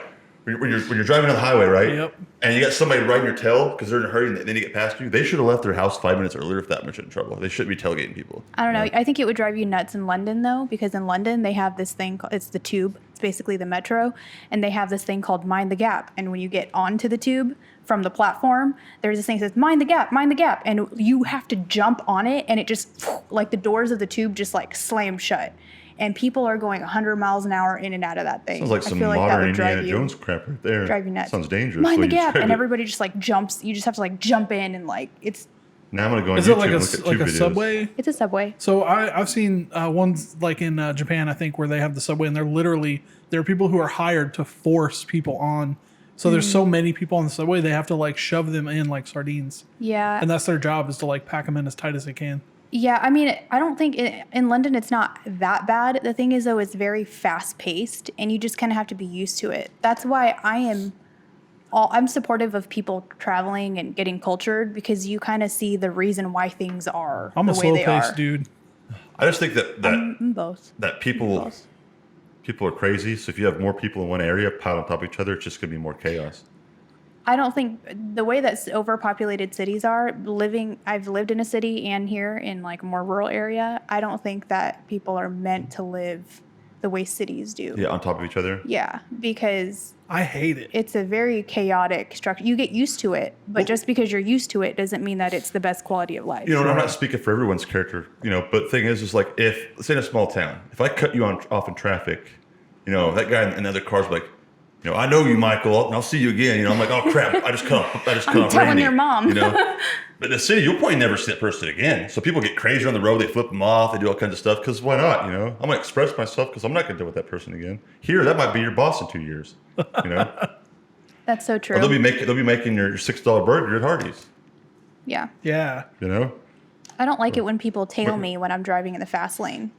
when you're driving on the highway, right? Yep. And you got somebody riding your tail because they're in a hurry and they need to get past you. They should have left their house 5 minutes earlier if that much in trouble. They shouldn't be tailgating people. I don't know. I think it would drive you nuts in London though, because in London they have this thing. It's the tube. It's basically the metro, and they have this thing called Mind the Gap. And when you get onto the tube from the platform, there's this thing that says Mind the Gap, and you have to jump on it, and it just like the doors of the tube just like slam shut, and people are going 100 miles an hour in and out of that thing. Sounds like some I feel like that modern would drive Indiana you, Jones crap right there. drive you nuts. Sounds dangerous. Mind way the you Gap, described and it. everybody just like jumps. You just have to like jump in and like it's Now I'm gonna go on Is YouTube it like and look at tube a videos. subway? a subway. So I've seen ones like in Japan, I think, where they have the subway, and there are people who are hired to force people on. So there's so many people on the subway, they have to like shove them in like sardines, Yeah. and that's their job is to like pack them in as tight as they can. Yeah, I mean, I don't think in London it's not that bad. The thing is, though, it's very fast paced, and you just kind of have to be used to it. That's why I'm supportive of people traveling and getting cultured because you kind of see the reason why things are I'm the a way slow they paced are. dude. I just think that I'm both. that people are crazy. So if you have more people in one area piled on top of each other, it's just gonna be more chaos. I don't think the way that overpopulated cities are I've lived in a city and here in like a more rural area. I don't think that people are meant to live the way cities do. Yeah, on top of each other. Yeah, because I hate it. it's a very chaotic structure. You get used to it, but just because you're used to it doesn't mean that it's the best quality of life. I'm not speaking for everyone's character, but the thing is like if, let's say in a small town, if I cut you off in traffic, that guy in other cars like, I know you, Michael, and I'll see you again. I'm like, oh crap, I just cut off I'm telling Randy, your mom. But in the city, you'll probably never see that person again. So people get crazy on the road, they flip them off, they do all kinds of stuff, because why not, I'm going to express myself because I'm not going to deal with that person again. Here, that might be your boss in 2 years, That's so true. Or they'll be making your $6 burger at Hardee's, Yeah. Yeah. I don't like it when people tail me when I'm driving in the fast lane.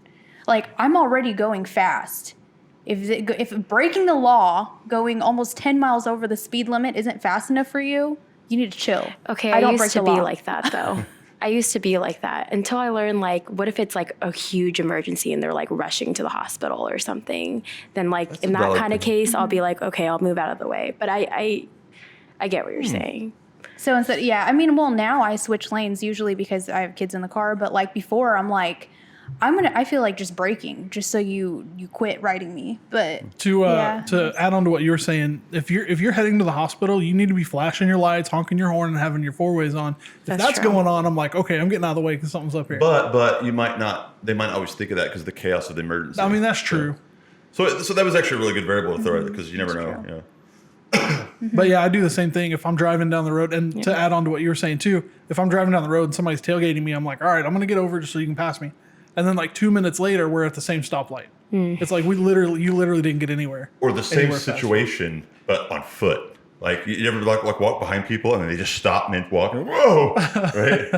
Like, I'm already going fast. If breaking the law, going almost 10 miles over the speed limit isn't fast enough for you, you need to chill. Okay, I I don't used break to the be law. like that though. I used to be like that until I learned like, what if it's like a huge emergency and they're like rushing to the hospital or something? Then like That's in a that valid kind of point. case, I'll be like, okay, I'll move out of the way. But I get what you're saying. So instead, yeah, I mean, well, now I switch lanes usually because I have kids in the car, but like before, I'm like, I feel like just braking just so you quit riding me. But To add on to what you were saying, if you're heading to the hospital, you need to be flashing your lights, honking your horn, and having your four ways on. If that's true. going on, I'm like, okay, I'm getting out of the way because something's up here. But you might not. They might not always think of that because of the chaos of the emergency. I mean, that's true. So that was actually a really good variable to throw at because you never know. true. Yeah. But yeah, I do the same thing if I'm driving down the road. And to add on to what you were saying too, if I'm driving down the road and somebody's tailgating me, I'm like, all right, I'm gonna get over just so you can pass me. And then like 2 minutes later, we're at the same stoplight. It's like you literally didn't get anywhere. Or the same Anywhere fast. situation, but on foot. Like you ever like walk behind people and then they just stop mid walk. Whoa! Right?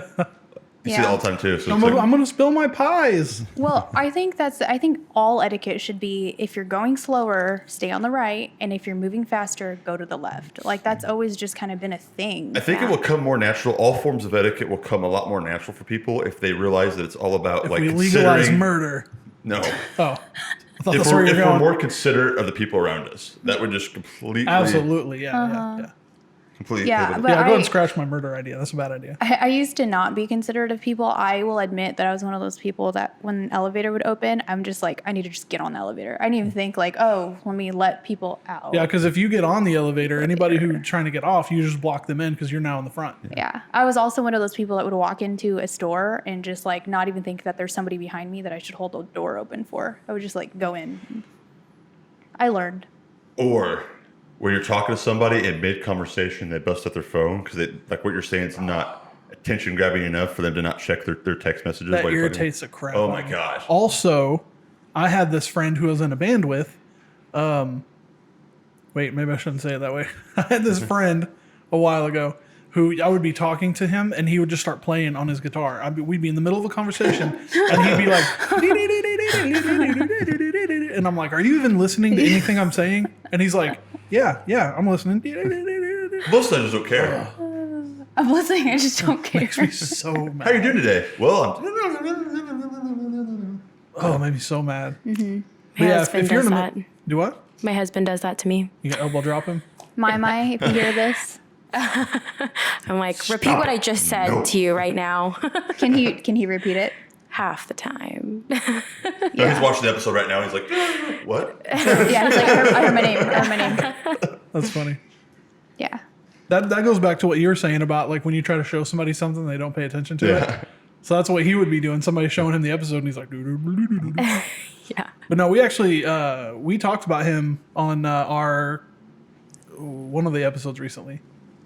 You see that all the time too. So I'm gonna spill my pies. Well, I think all etiquette should be if you're going slower, stay on the right, and if you're moving faster, go to the left. Like that's always just kind of been a thing. I think it will come more natural. All forms of etiquette will come a lot more natural for people if they realize that it's all about If like we legalize considering. murder. No. Oh, I thought If that's where we're you're going. more considerate of the people around us, that would just completely, Absolutely, yeah. completely. Yeah, pivot it. but Yeah, go ahead I- and scratch my murder idea. That's a bad idea. I used to not be considerate of people. I will admit that I was one of those people that when an elevator would open, I'm just like, I need to just get on the elevator. I didn't even think like, oh, let me let people out. Yeah, because if you get on the elevator, anybody who's trying to get off, you just block them in because you're now in the front. Yeah. I was also one of those people that would walk into a store and just like not even think that there's somebody behind me that I should hold the door open for. I would just like go in. I learned. Or when you're talking to somebody in mid conversation, they bust out their phone because like what you're saying is not attention grabbing enough for them to not check their text messages. That while you're talking. irritates the crap. Oh out my of me. gosh. Also, I had this friend who I was in a band with. Wait, maybe I shouldn't say it that way. I had this friend a while ago who I would be talking to him and he would just start playing on his guitar. We'd be in the middle of a conversation and he'd be like, and I'm like, are you even listening to anything I'm saying? And he's like, yeah, I'm listening. Most of them just don't care. I'm listening. I just don't care. Makes me so How mad. you doing today? Well, Oh, it made me so mad. But My yeah, husband if you're does in that. do what? My husband does that to me. You got elbow drop him? My, if you hear this, I'm like, repeat what I just said No. to you right now. can he repeat it? Half the time. no, he's watching the episode right now. He's like, what? Yeah, he's like, I heard my name. That's funny. Yeah. That goes back to what you were saying about like when you try to show somebody something, they don't pay attention to Yeah. it. So that's what he would be doing. Somebody showing him the episode and he's like, Yeah. But no, we actually we talked about him on our one of the episodes recently,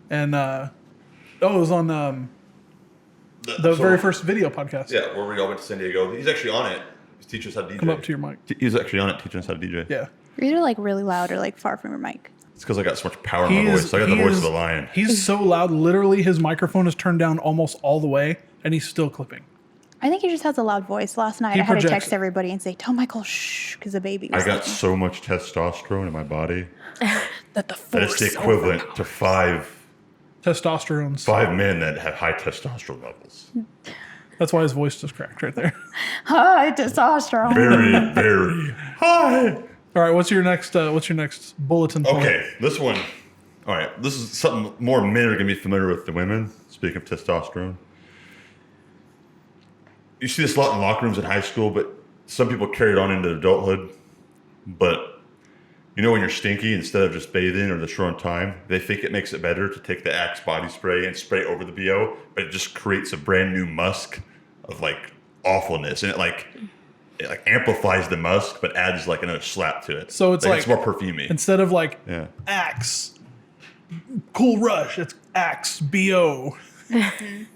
and it was on the very first video podcast. Yeah, where we all went to San Diego. He's actually on it. He's teaching us how to DJ. Come up to your mic. He's actually on it teaching us how to DJ. Yeah, You're either like really loud or like far from your mic. It's because I got so much power in my voice. So I got the voice of the lion. He's so loud. Literally, his microphone is turned down almost all the way, and he's still clipping. I think he just has a loud voice. Last night He I had to projects text it. everybody and say, tell Michael shh, because the baby was I got sleeping. so much testosterone in my body That the that it's the equivalent to five Testosterone's. men that have high testosterone levels. That's why his voice just cracked right there. high testosterone. Very, very high. All right, what's your next bulletin point? Okay, this one. All right, this is something more men are going to be familiar with than women. Speaking of testosterone. You see this a lot in locker rooms in high school, but some people carry it on into adulthood. But you know when you're stinky, instead of just bathing or the short time, they think it makes it better to take the Axe body spray and spray over the BO, but it just creates a brand new musk of like awfulness, and it like amplifies the musk, but adds like another slap to it. So it's like it's more perfumey. Instead of like Yeah. Axe, Cool Rush, it's Axe BO.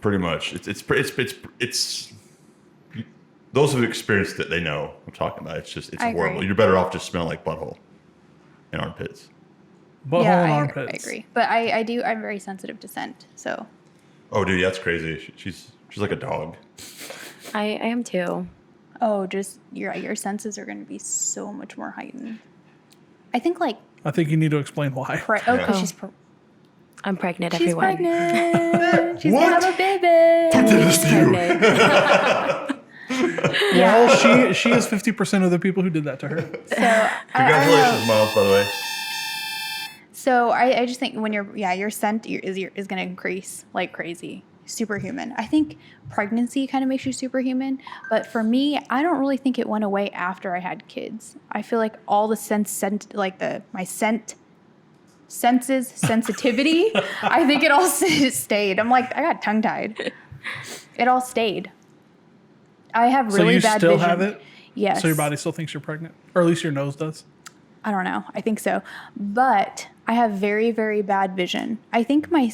Pretty much. It's those who've experienced it, they know what I'm talking about. It's I horrible. agree. You're better off just smelling like butthole and armpits. Butthole and I armpits. agree. But I'm very sensitive to scent. So Oh, dude, that's crazy. She's like a dog. I am too. just your senses are going to be so much more heightened. I think like I think you need to explain why. because she's I'm pregnant, she's everyone. pregnant. She's What? gonna have a baby. Who did this to you? Pregnant. Well, she is 50% of the people who did that to her. So Congratulations, Miles, by the way. So I just think when your scent is going to increase like crazy. Superhuman. I think pregnancy kind of makes you superhuman, but for me, I don't really think it went away after I had kids. I feel like all the sensitivity, I think it all stayed. I'm like, I got tongue tied. It all stayed. I have really bad vision. So you still have it? Yes. So your body still thinks you're pregnant? Or at least your nose does? I don't know. I think so. But I have very, very bad vision. I think my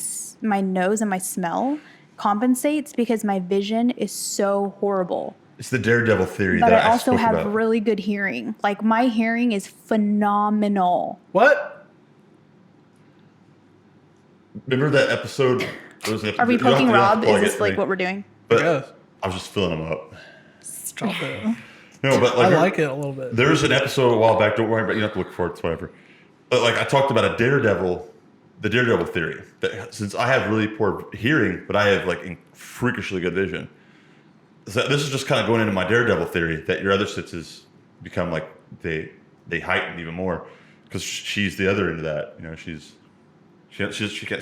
nose and my smell compensates because my vision is so horrible. It's the daredevil theory But that I also have about. really good hearing. Like my hearing is phenomenal. What? Remember that episode? Are we poking Rob? Is this like what we're doing? But Yes. I was just filling him up. Stop it. No, but I like like it a little bit. There's an episode a while back. Don't worry about it. You don't have to look for it. It's whatever. But like I talked about the daredevil theory. That since I have really poor hearing, but I have like freakishly good vision. So this is just kind of going into my daredevil theory that your other senses become like they heighten even more because she's the other end of that. You know, she can't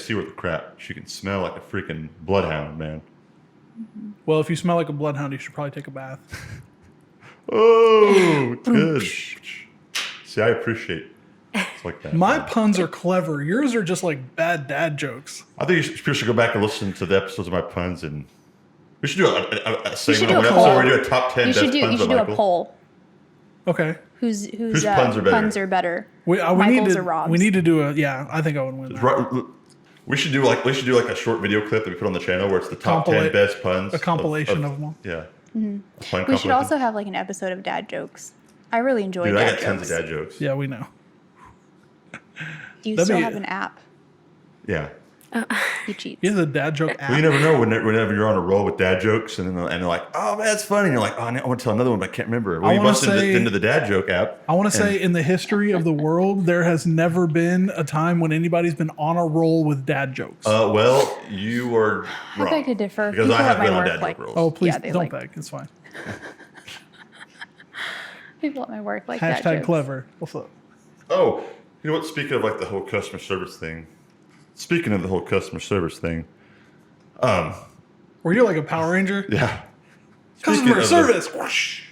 see worth the crap. She can smell like a freaking bloodhound, man. Well, if you smell like a bloodhound, you should probably take a bath. Oh, it's good. See, I appreciate it's like that. My puns are clever. Yours are just like bad dad jokes. I think people should go back and listen to the episodes of my puns, and we should do a segment do on a one poll. episode where we do a top 10 You best should do puns of a Michael. poll. Okay. Whose puns are better? Puns are better? need Michael's to, or Rob's? We need to do I think I would win that. Right, we should do like a short video clip that we put on the channel where it's the top 10 best puns. A compilation of them all. Yeah. We should also have like an episode of dad jokes. I really enjoy Dude, dad I got jokes. tons of dad jokes. Yeah, we know. Do you That'd still be- have an app? Yeah. He cheats. You have the dad joke app. Well, you never know whenever you're on a roll with dad jokes and they're like, oh man, that's funny. And you're like, oh, I want to tell another one, but I can't remember. Well, you wanna busted into the dad joke app. I want to say in the history of the world, there has never been a time when anybody's been on a roll with dad jokes. Well, you are wrong. I beg to differ. Because People I have at my been on work dad like- joke rolls. Oh, please Yeah, they don't like- beg. It's fine. People at my work like dad Hashtag jokes. clever. What's up? Oh, you know what? Speaking of like the whole customer service thing. Were you like a Power Ranger? Yeah. Customer Speaking of service. Whoosh.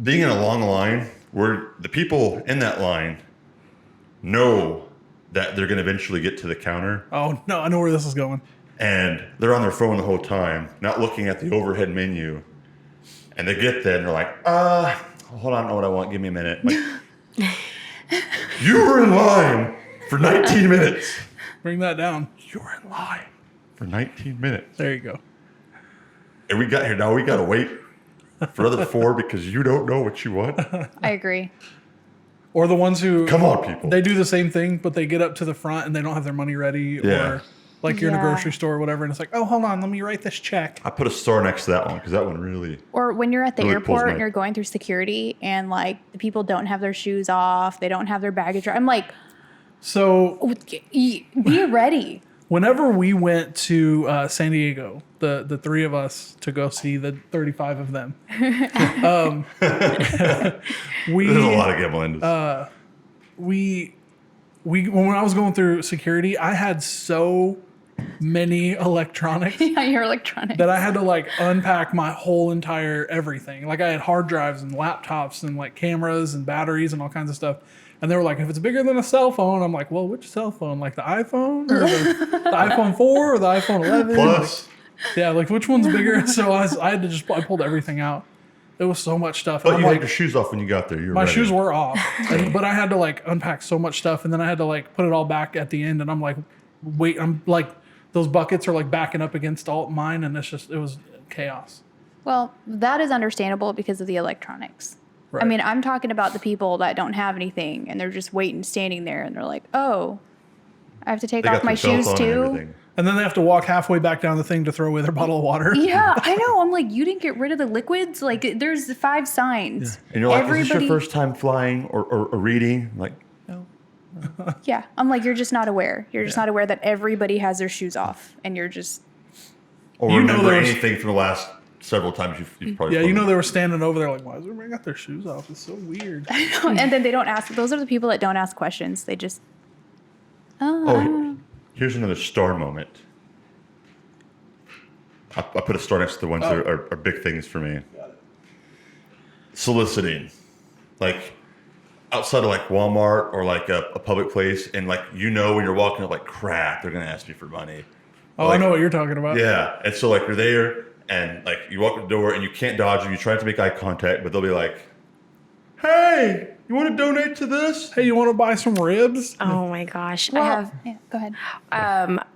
Being in a long line where the people in that line know that they're going to eventually get to the counter Oh no, I know where this is going. and they're on their phone the whole time, not looking at the overhead menu. And they get there and they're like, hold on, I know what I want. Give me a minute. Like, you were in line for 19 minutes. Bring that down. You were in line for 19 minutes. There you go. And we got here. Now we got to wait for another 4 because you don't know what you want. I agree. Or the ones who Come on, people. they do the same thing, but they get up to the front and they don't have their money ready. Yeah. Or like you're in a Yeah. grocery store or whatever, and it's like, oh, hold on, let me write this check. I put a star next to that one because that one really. Or when you're at the Really pulls airport my- and you're going through security and like the people don't have their shoes off, they don't have their baggage. I'm like, So be ready. whenever we went to San Diego, the 3 of us to go see the 35 of them, we There's a lot of gambling. we when I was going through security, I had so many electronics Yeah, you're electronic. that I had to like unpack my whole entire everything. Like I had hard drives and laptops and like cameras and batteries and all kinds of stuff. And they were like, if it's bigger than a cell phone, I'm like, well, which cell phone? Like the iPhone or the iPhone 4 or the iPhone 11? Plus, Yeah, like which one's bigger? So I had to I pulled everything out. It was so much stuff. but And you I'm had like, your shoes off when you got there. You were my ready. shoes were off, but I had to like unpack so much stuff, and then I had to like put it all back at the end. And I'm like, wait, I'm like, those buckets are like backing up against all mine, and it was chaos. Well, that is understandable because of the electronics. Right. I mean, I'm talking about the people that don't have anything and they're just waiting, standing there, and they're like, oh, I have to take They off got my their cell shoes phone and too. everything. And then they have to walk halfway back down the thing to throw away their bottle of water. Yeah, I know. I'm like, you didn't get rid of the liquids? Like, there's 5 signs. And you're like, is this your first time flying or reading? Like, no. Yeah. I'm like, you're just not aware. You're just not aware that everybody has their shoes off, and you're just. Or You know remember there's- anything from the last several times you've probably. Yeah, you know they were standing over there like, why has everybody got their shoes off? It's so weird. And then they don't ask. Those are the people that don't ask questions. They just. Oh, here's another star moment. I put a star next to the ones that are big things for me. Soliciting, like outside of like Walmart or like a public place, and like when you're walking up, like crap, they're gonna ask me for money. Oh, like, I know what you're talking about. Yeah, and so like you're there, and like you walk the door, and you can't dodge them. You try to make eye contact, but they'll be like, "Hey, you want to donate to this? Hey, you want to buy some ribs? Oh my gosh. Yeah, go ahead.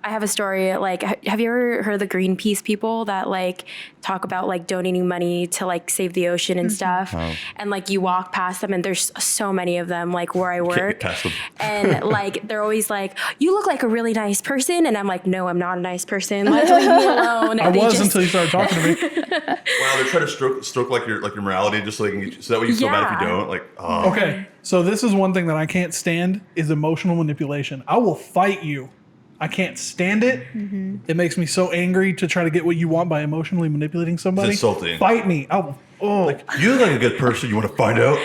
I have a story. Like, have you ever heard of the Greenpeace people that like talk about like donating money to like save the ocean and stuff? Oh. And like you walk past them, and there's so many of them like where I Can't work. get past them. And like they're always like, "You look like a really nice person," and I'm like, "No, I'm not a nice person. Like, leave me alone." I was until you started talking to me. Wow, they're trying to stroke like your morality, just so they can get you, so that way you feel bad if you Yeah. don't. Like, oh. Okay, so this is one thing that I can't stand is emotional manipulation. I will fight you. I can't stand it. Mm-hmm. It makes me so angry to try to get what you want by emotionally manipulating somebody. It's insulting. Fight me. I will. Oh, You look like a good person. You want to find out?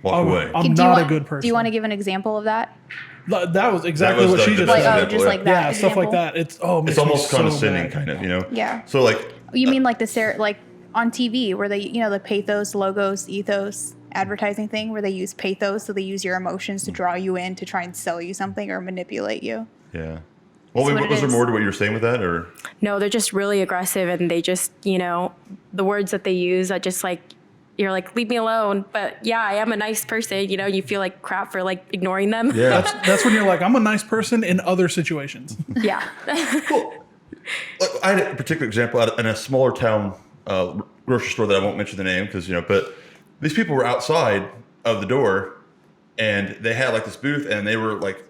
Walk away. I'm Do you not want- a good person. Do you want to give an example of that? That was exactly That was what she the just best said. Like, just like that. Yeah, stuff like example? that. It's It's makes me almost so condescending, mad. kind of, you know? Yeah. So, like, You mean like like on TV where they, the pathos, logos, ethos advertising thing where they use pathos, so they use your emotions to draw you in to try and sell you something or manipulate you. yeah. Well, That's what was it there is. more to what you were saying with that, or? No, they're just really aggressive, and they just, the words that they use are just like, you're like, leave me alone. But yeah, I am a nice person. You feel like crap for like ignoring them. Yeah. That's when you're like, I'm a nice person in other situations. Yeah. Well, I had a particular example in a smaller town grocery store that I won't mention the name because, but these people were outside of the door and they had like this booth and they were like,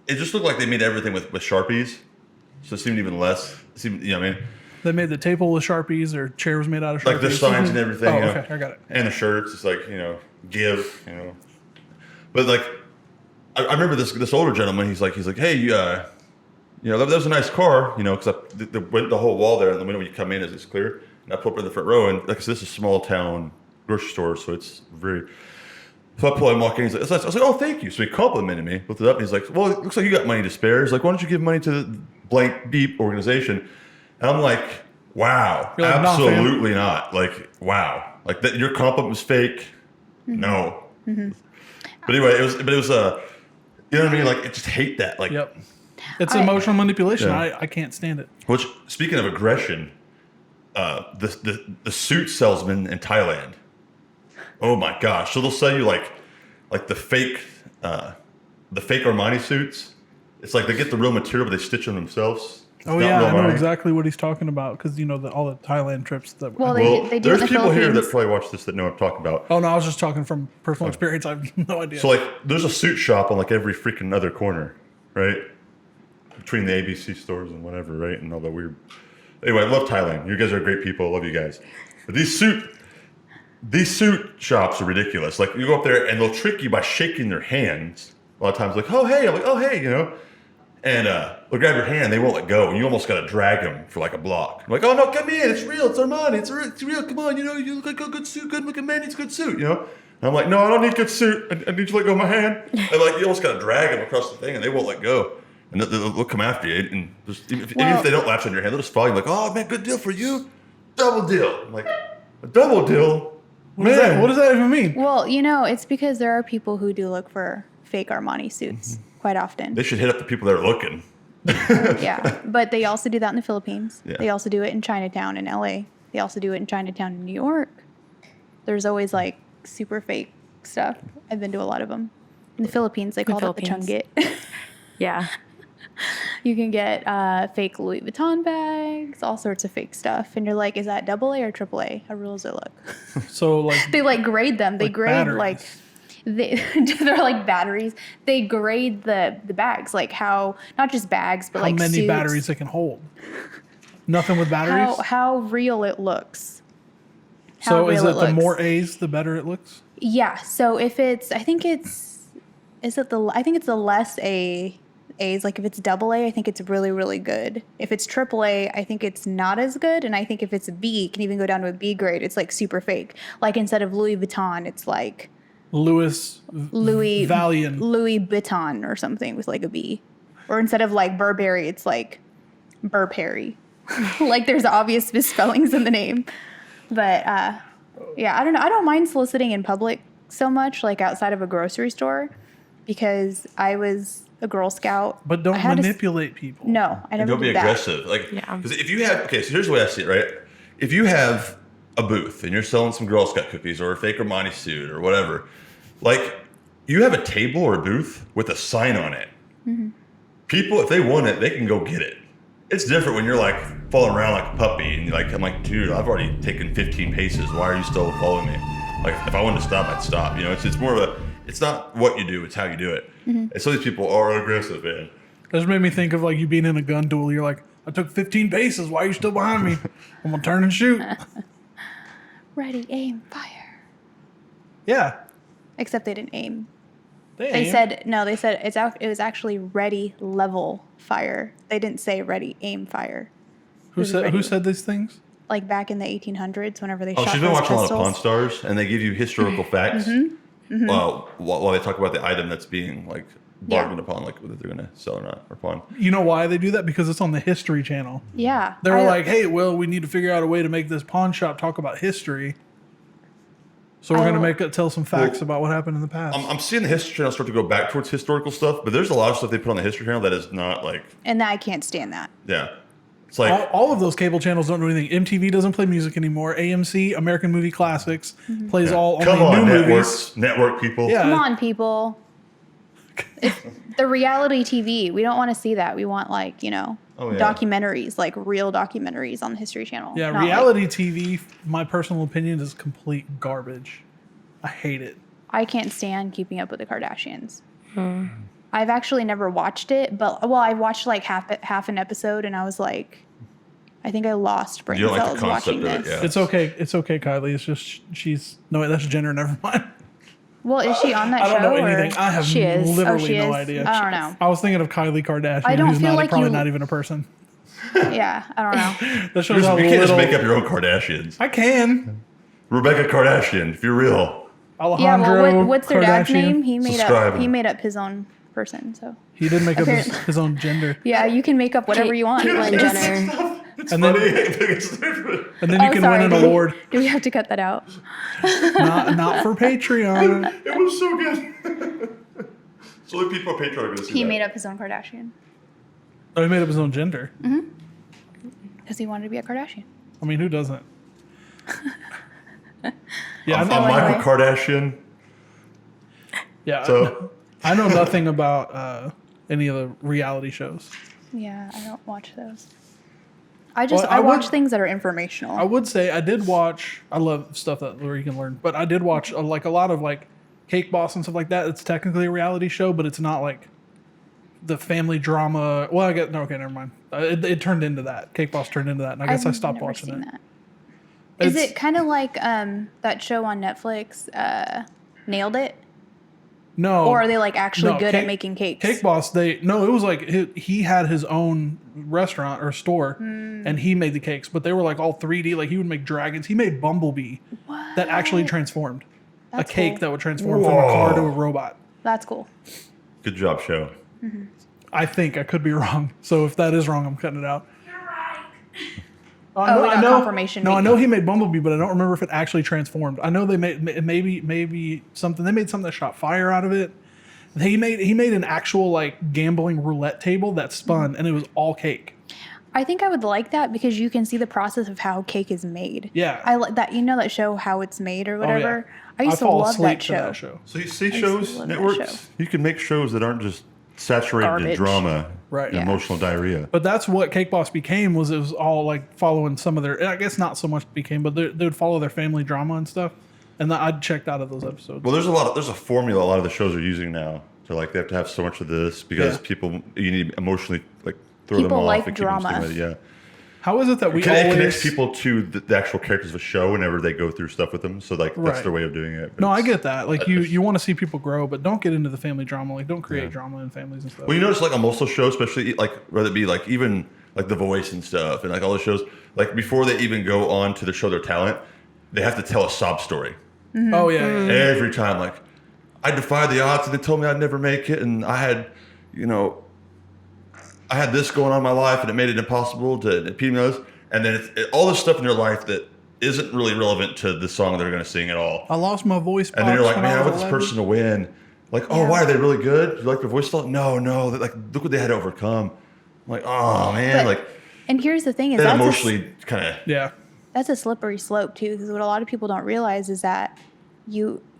it just looked like they made everything with Sharpies. So it seemed even less. It seemed, what I mean? They made the table with Sharpies or chairs made out of Sharpies. Like the signs and everything. Oh, okay, I got it. And the shirts, it's like, give, But like, I remember this older gentleman, he's like, hey, that was a nice car, because the whole wall there, and the window when you come in is clear. And I pull up in the front row, and like I said, this is a small town grocery store, so it's very. So I pull him walk in. He's like, I was like, oh, thank you. So he complimented me, looked it up, and he's like, well, it looks like you got money to spare. He's like, why don't you give money to the blank beep organization? And I'm like, wow, You're like, "Nah, fam." absolutely not. Like, wow, like that. Your compliment was fake. Mm-hmm. No. But anyway, it was you know what I mean? Like, I just hate that. Like, Yep. It's emotional manipulation. Yeah. I can't stand it. which speaking of aggression, the suit salesman in Thailand. Oh my gosh! So they'll sell you like the fake Armani suits. It's like they get the real material, but they stitch them themselves. It's Oh not yeah, real I know Armani. exactly what he's talking about because all the Thailand trips that. Well, Well, they do it in there's the people here that Philippines. probably watch this that know what I'm talking about. Oh no, I was just talking from personal experience. I have no idea. So like, there's a suit shop on like every freaking other corner, right? Between the ABC stores and whatever, right? And all the weird. Anyway, I love Thailand. You guys are great people. I love you guys. But these suit shops are ridiculous. Like, you go up there and they'll trick you by shaking their hands. A lot of times, like, oh hey, I'm like, oh hey, and they'll grab your hand, they won't let go, and you almost got to drag them for like a block. I'm like, oh no, come in, it's real, it's Armani, it's real, come on, you look like a good suit, good looking man, it's a good suit, And I'm like, no, I don't need good suit, I need you to let go of my hand. And like, you almost got to drag them across the thing, and they won't let go. And they'll come after you, and even if they don't latch on your hand, they'll just follow you, like, oh man, good deal for you, double deal. I'm like, a double deal? Man. What does that even mean? Well, it's because there are people who do look for fake Armani suits quite often. They should hit up the people that are looking. Yeah, but they also do that in the Philippines. Yeah. They also do it in Chinatown in LA. They also do it in Chinatown in New York. There's always like super fake stuff. I've been to a lot of them. In the Philippines, they call that the Philippines. chunggit. Yeah. You can get fake Louis Vuitton bags, all sorts of fake stuff. And you're like, is that AA or AAA? How real does it look? So like, They like grade them. They Like grade batteries. they're like batteries. They grade the bags, like how, not just bags, but how like many suits, batteries it can hold? Nothing with batteries. how real it looks. How So is real it the looks. more A's, the better it looks? Yeah. So if it's, I think it's the less A A's. Like if it's double A, I think it's really, really good. If it's triple A, I think it's not as good. And I think if it's a B, it can even go down to a B grade. It's like super fake. Like instead of Louis Vuitton, it's like Louis Valiant. Louis Vuitton or something with like a B. Or instead of like Burberry, it's like Burperry. Like there's obvious misspellings in the name. But yeah, I don't know. I don't mind soliciting in public so much, like outside of a grocery store, because I was a Girl Scout. But don't manipulate people. No, I never Don't be did that. aggressive. Like, because if you have, okay, so here's the way I see it, right? If you have a booth and you're selling some Girl Scout cookies or a fake Armani suit or whatever, like, you have a table or a booth with a sign on it. Mm-hmm. People, if they want it, they can go get it. It's different when you're like following around like a puppy and like, I'm like, dude, I've already taken 15 paces. Why are you still following me? Like, if I wanted to stop, I'd stop. You know, it's more of a, it's not what you do, it's how you do it. Mm-hmm. And so these people are aggressive, man. That just made me think of like you being in a gun duel. You're like, I took 15 paces. Why are you still behind me? I'm gonna turn and shoot. Ready, aim, fire. Yeah. Except they didn't aim. They They said no. They said it was actually ready, level, fire. They didn't say ready, aim, fire. Who said these things? Like back in the 1800s, whenever they Oh, shot she's been those watching pistols. a lot of Pawn Stars, and they give you historical facts while they talk about the item that's being like bargained upon, like whether they're going to sell or not or pawn. You know why they do that? Because it's on the History Channel. Yeah, They were like, hey, well, we need to figure out a way to make this pawn shop talk about history. So we're going to tell some facts about what happened in the past. I'm seeing the History Channel start to go back towards historical stuff, but there's a lot of stuff they put on the History Channel that is not like, and I can't stand that. yeah. It's like, all of those cable channels don't do anything. MTV doesn't play music anymore. AMC, American Movie Classics, plays all come only on, new networks, movies. network people. Yeah. Come on, people. It's the reality TV. We don't want to see that. We want like documentaries, like real documentaries on the History Channel. Yeah, not reality TV, my personal opinion, is complete garbage. I hate it. I can't stand Keeping Up with the Kardashians. I've actually never watched it, but I watched like half an episode, and I was like, I think I lost brain You don't like cells the concept watching of it, this. yeah. It's okay, Kylie. It's just that's gender. Never mind. Well, is she on that I don't show? know anything. Or? I have She is. literally she no is? idea. I don't know. I was thinking of Kylie Kardashian, I don't who's feel like probably you- not even a person. Yeah, I don't know. That shows how You can't little. just make up your own Kardashians. I can. Rebecca Kardashian, if you're real. Yeah, Alejandro well, what's their dad's Kardashian. name? He made Subscribe. up. He made up his own person. So He did make up Apparently. his own gender. yeah, you can make up whatever you want. Caitlyn Jenner. It's And then- funny. I think it's stupid. And then you can sorry. win an award. Do we have to cut that out? not for Patreon. It was so good. So the people on Patreon are going to see He that. made up his own Kardashian Oh, he made up his own gender. because he wanted to be a Kardashian. I mean, who doesn't? Yeah, I'm I know, Michael Kardashian. yeah. So I know nothing about any of the reality shows. Yeah, I don't watch those. I I watch would- things that are informational. I would say I did watch. I love stuff where you can learn, but I did watch like a lot of like Cake Boss and stuff like that. It's technically a reality show, but it's not like the family drama. Well, never mind. It turned into that. Cake Boss turned into that, and I guess I I've stopped never watching seen it. that. Is It's- it kind of like that show on Netflix, Nailed It? No, Or are they like actually no, good Cake- at making cakes? Cake Boss, it was like he had his own restaurant or store, Hmm. and he made the cakes, but they were like all 3D. Like he would make dragons. He made Bumblebee that actually transformed. That's a cake cool. that would transform from a car to a robot. That's cool. good job, show. I think I could be wrong. So if that is wrong, I'm cutting it out. Oh, we got confirmation. No, I know he made Bumblebee, but I don't remember if it actually transformed. I know they made maybe something. They made something that shot fire out of it. He made an actual like gambling roulette table that spun, and it was all cake. I think I would like that because you can see the process of how cake is made. Yeah. I like that. You know that show How It's Made or Oh, yeah. whatever. I used to fall love asleep that to show. that show. So you see used to shows, love that networks, show. you can make shows that aren't just saturated in Garbage. drama Right. and Yeah. emotional diarrhea. But that's what Cake Boss became. It was all like following some of their. I guess not so much became, but they would follow their family drama and stuff. And I'd checked out of those episodes. Well, there's a formula a lot of the shows are using now. So like they have to have so much of this because Yeah. people you need emotionally like throw them People off like and keep them drama. stimulated. Yeah. How is it that we It connects people to the actual characters of the show whenever they go through stuff with them. So like that's Right. their way of doing it. But No, I get that. Like you want to see people grow, but don't get into the family drama. Like don't create drama in families and stuff. Well, you notice like on most of those shows, especially like whether it be like even like The Voice and stuff, and like all those shows, like before they even go on to show their talent, they have to tell a sob story. Oh yeah. Every time, like I defied the odds and they told me I'd never make it, and I had, I had this going on in my life and it made it impossible to impede me on this. And then all this stuff in their life that isn't really relevant to the song they're going to sing at all. I lost my voice box. And then you're like, when man, I was want this 11." person to win. Like, oh, why are they really good? You like their voice stuff? No. Like, look what they had to overcome. I'm like, oh man, But- And here's the thing: is that that's emotionally kind of. Yeah. that's a slippery slope too. Because what a lot of people don't realize is that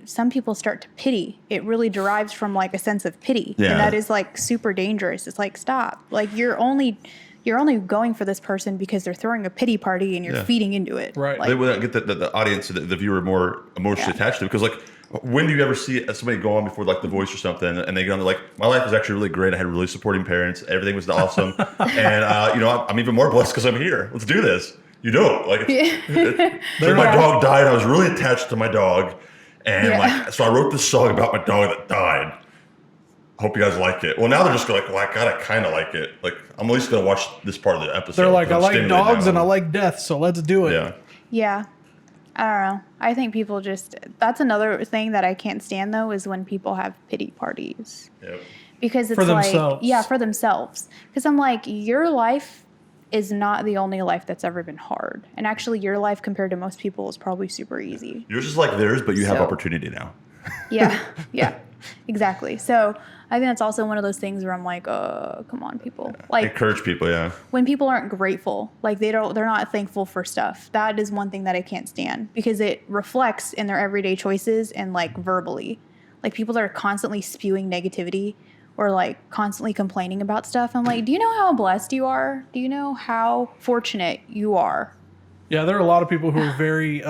some people start to pity. It really derives from like a sense of pity, Yeah. and that is like super dangerous. It's like stop. Like you're only going for this person because they're throwing a pity party and you're Yeah. feeding into it. Right. Like, They would get the audience, the viewer, more emotionally attached to it. Because like, when do you ever see somebody go on before like The Voice or something, and they go on like, my life was actually really great. I had really supporting parents. Everything was awesome, and I'm even more blessed because I'm here. Let's do this. You don't like. So my dog died. I was really attached to my dog, and so I wrote this song about my dog that died. Hope you guys like it. Well, now they're just like, well, I gotta kind of like it. Like, I'm at least gonna watch this part of the episode. They're like, I I'm like stimulated dogs now. and I like death, so let's do it. Yeah. yeah. I don't know. I think people that's another thing that I can't stand though is when people have pity parties. Yep. Because it's For like, themselves. yeah, for themselves. Because I'm like, your life is not the only life that's ever been hard. And actually, your life compared to most people is probably super easy. Yours is like theirs, but you have So- opportunity now. Yeah, yeah, exactly. So I think that's also one of those things where I'm like, come on, people. Like Encourage people, yeah. when people aren't grateful, like they're not thankful for stuff. That is one thing that I can't stand because it reflects in their everyday choices and like verbally. Like people that are constantly spewing negativity or like constantly complaining about stuff. I'm like, do you know how blessed you are? Do you know how fortunate you are? Yeah, there are a lot of people who are very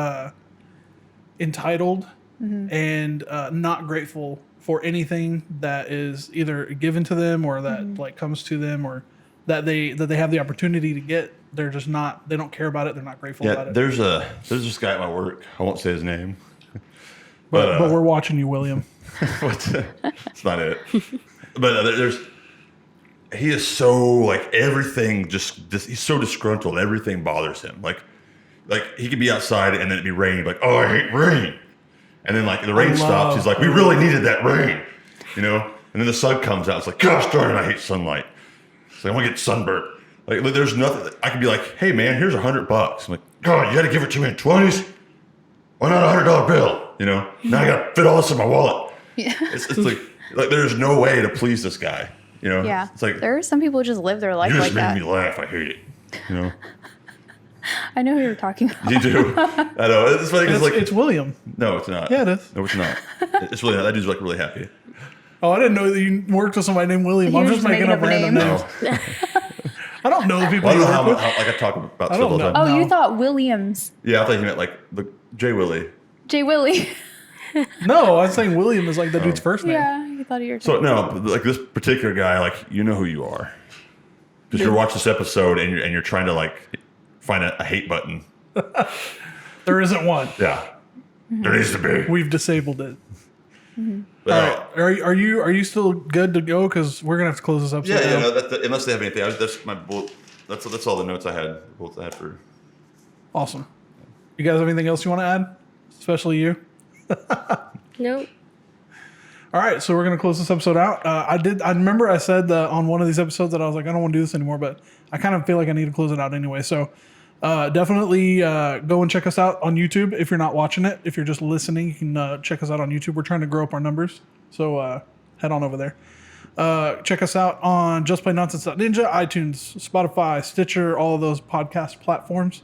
entitled and not grateful for anything that is either given to them or that like comes to them or that they have the opportunity to get. They're just not. They don't care about it. They're not grateful Yeah, about it. there's this guy at my work. I won't say his name. But we're watching you, William. It's not it. But he is so like everything he's so disgruntled. Everything bothers him. Like he could be outside and then it'd be raining. Like, oh, I hate rain. And then like the rain stops. He's like, we really needed that rain, And then the sun comes out. It's like, gosh darn it, I hate sunlight. It's like I want to get sunburnt. Like there's nothing. I could be like, hey man, here's $100. I'm like, God, you got to give it to me in 20s. Why not a $100 bill? Now I got to fit all this in my wallet. Yeah. It's like there's no way to please this guy. Yeah. It's like there are some people who just live their life you like just that. made me laugh. I hate it. I know who you're talking about. You do. I know. It's funny because It's William. no, it's not. Yeah, it is. No, it's not. It's really not. That dude's like really happy. Oh, I didn't know that you worked with somebody named William. He I'm was just making up a random name. names. I don't know the people Well, I you don't know work how with. like I talk about I stuff all don't the know. time. Oh, No. you thought Williams. Yeah, I thought he meant like the Jay Willie. Jay Willie. No, I was saying William is like the dude's first name. Yeah, you thought you were So no, but, like this particular guy, like you know who you are because you're watching this episode and you're trying to like find a hate button. There isn't one. Yeah, there needs to be. We've disabled it. But, All right. Are you still good to go? Because we're gonna have to close this episode. yeah, down. no, unless they have anything. That's my bullet. That's all the notes I had. Bullets I had for. Awesome. You guys have anything else you want to add? Especially you. Nope. All right, so we're gonna close this episode out. I remember I said on one of these episodes that I was like, I don't want to do this anymore, but I kind of feel like I need to close it out anyway. So definitely go and check us out on YouTube if you're not watching it. If you're just listening, you can check us out on YouTube. We're trying to grow up our numbers, so head on over there. Check us out on justplaynonsense.ninja, iTunes, Spotify, Stitcher, all of those podcast platforms.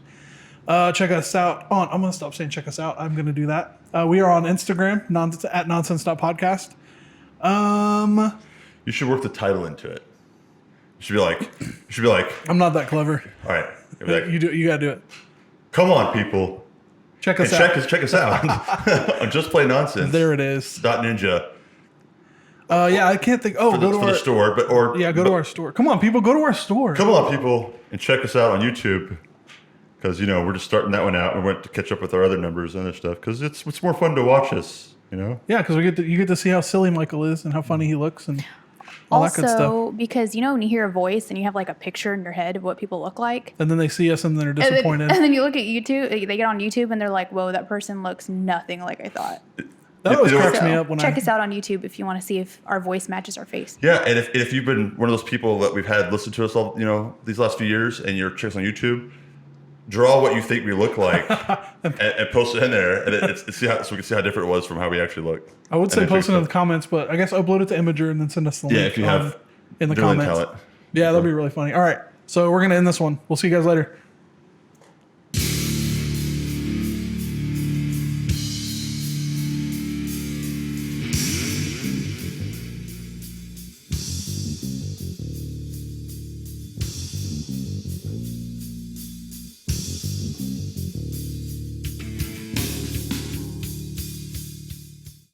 Check us out on. I'm gonna stop saying check us out. I'm gonna do that. We are on Instagram, at nonsense.podcast. You should work the title into it. You should be like, I'm not that clever. all right. You'll be like, You do. You gotta do it. come on, people, Check and us out. check us out on Just Play Nonsense. There it is. .ninja. Yeah, I can't think. Oh, for the store, go to our store. Come on, people, go to our store. Come on, people, and check us out on YouTube. Because we're just starting that one out. We went to catch up with our other numbers and other stuff. Because it's more fun to watch us. Yeah, because you get to see how silly Michael is and how funny he looks and all that good stuff. Also, because when you hear a voice and you have like a picture in your head of what people look like, And then they see us and they're disappointed. and then you look at YouTube, they get on YouTube and they're like, "Whoa, that person looks nothing like I thought." That always cracks So me up when check us out on YouTube if you want to see if our voice matches our face. Yeah, and if you've been one of those people that we've had listen to us all, these last few years, and you're checking us on YouTube, draw what you think we look like and post it in there, and so we can see how different it was from how we actually look. I would say post it in the comments, but I guess upload it to Imager and then send us the link. Yeah, if you have in the doing comments. talent. Yeah, that'd be really funny. All right, so we're gonna end this one. We'll see you guys later.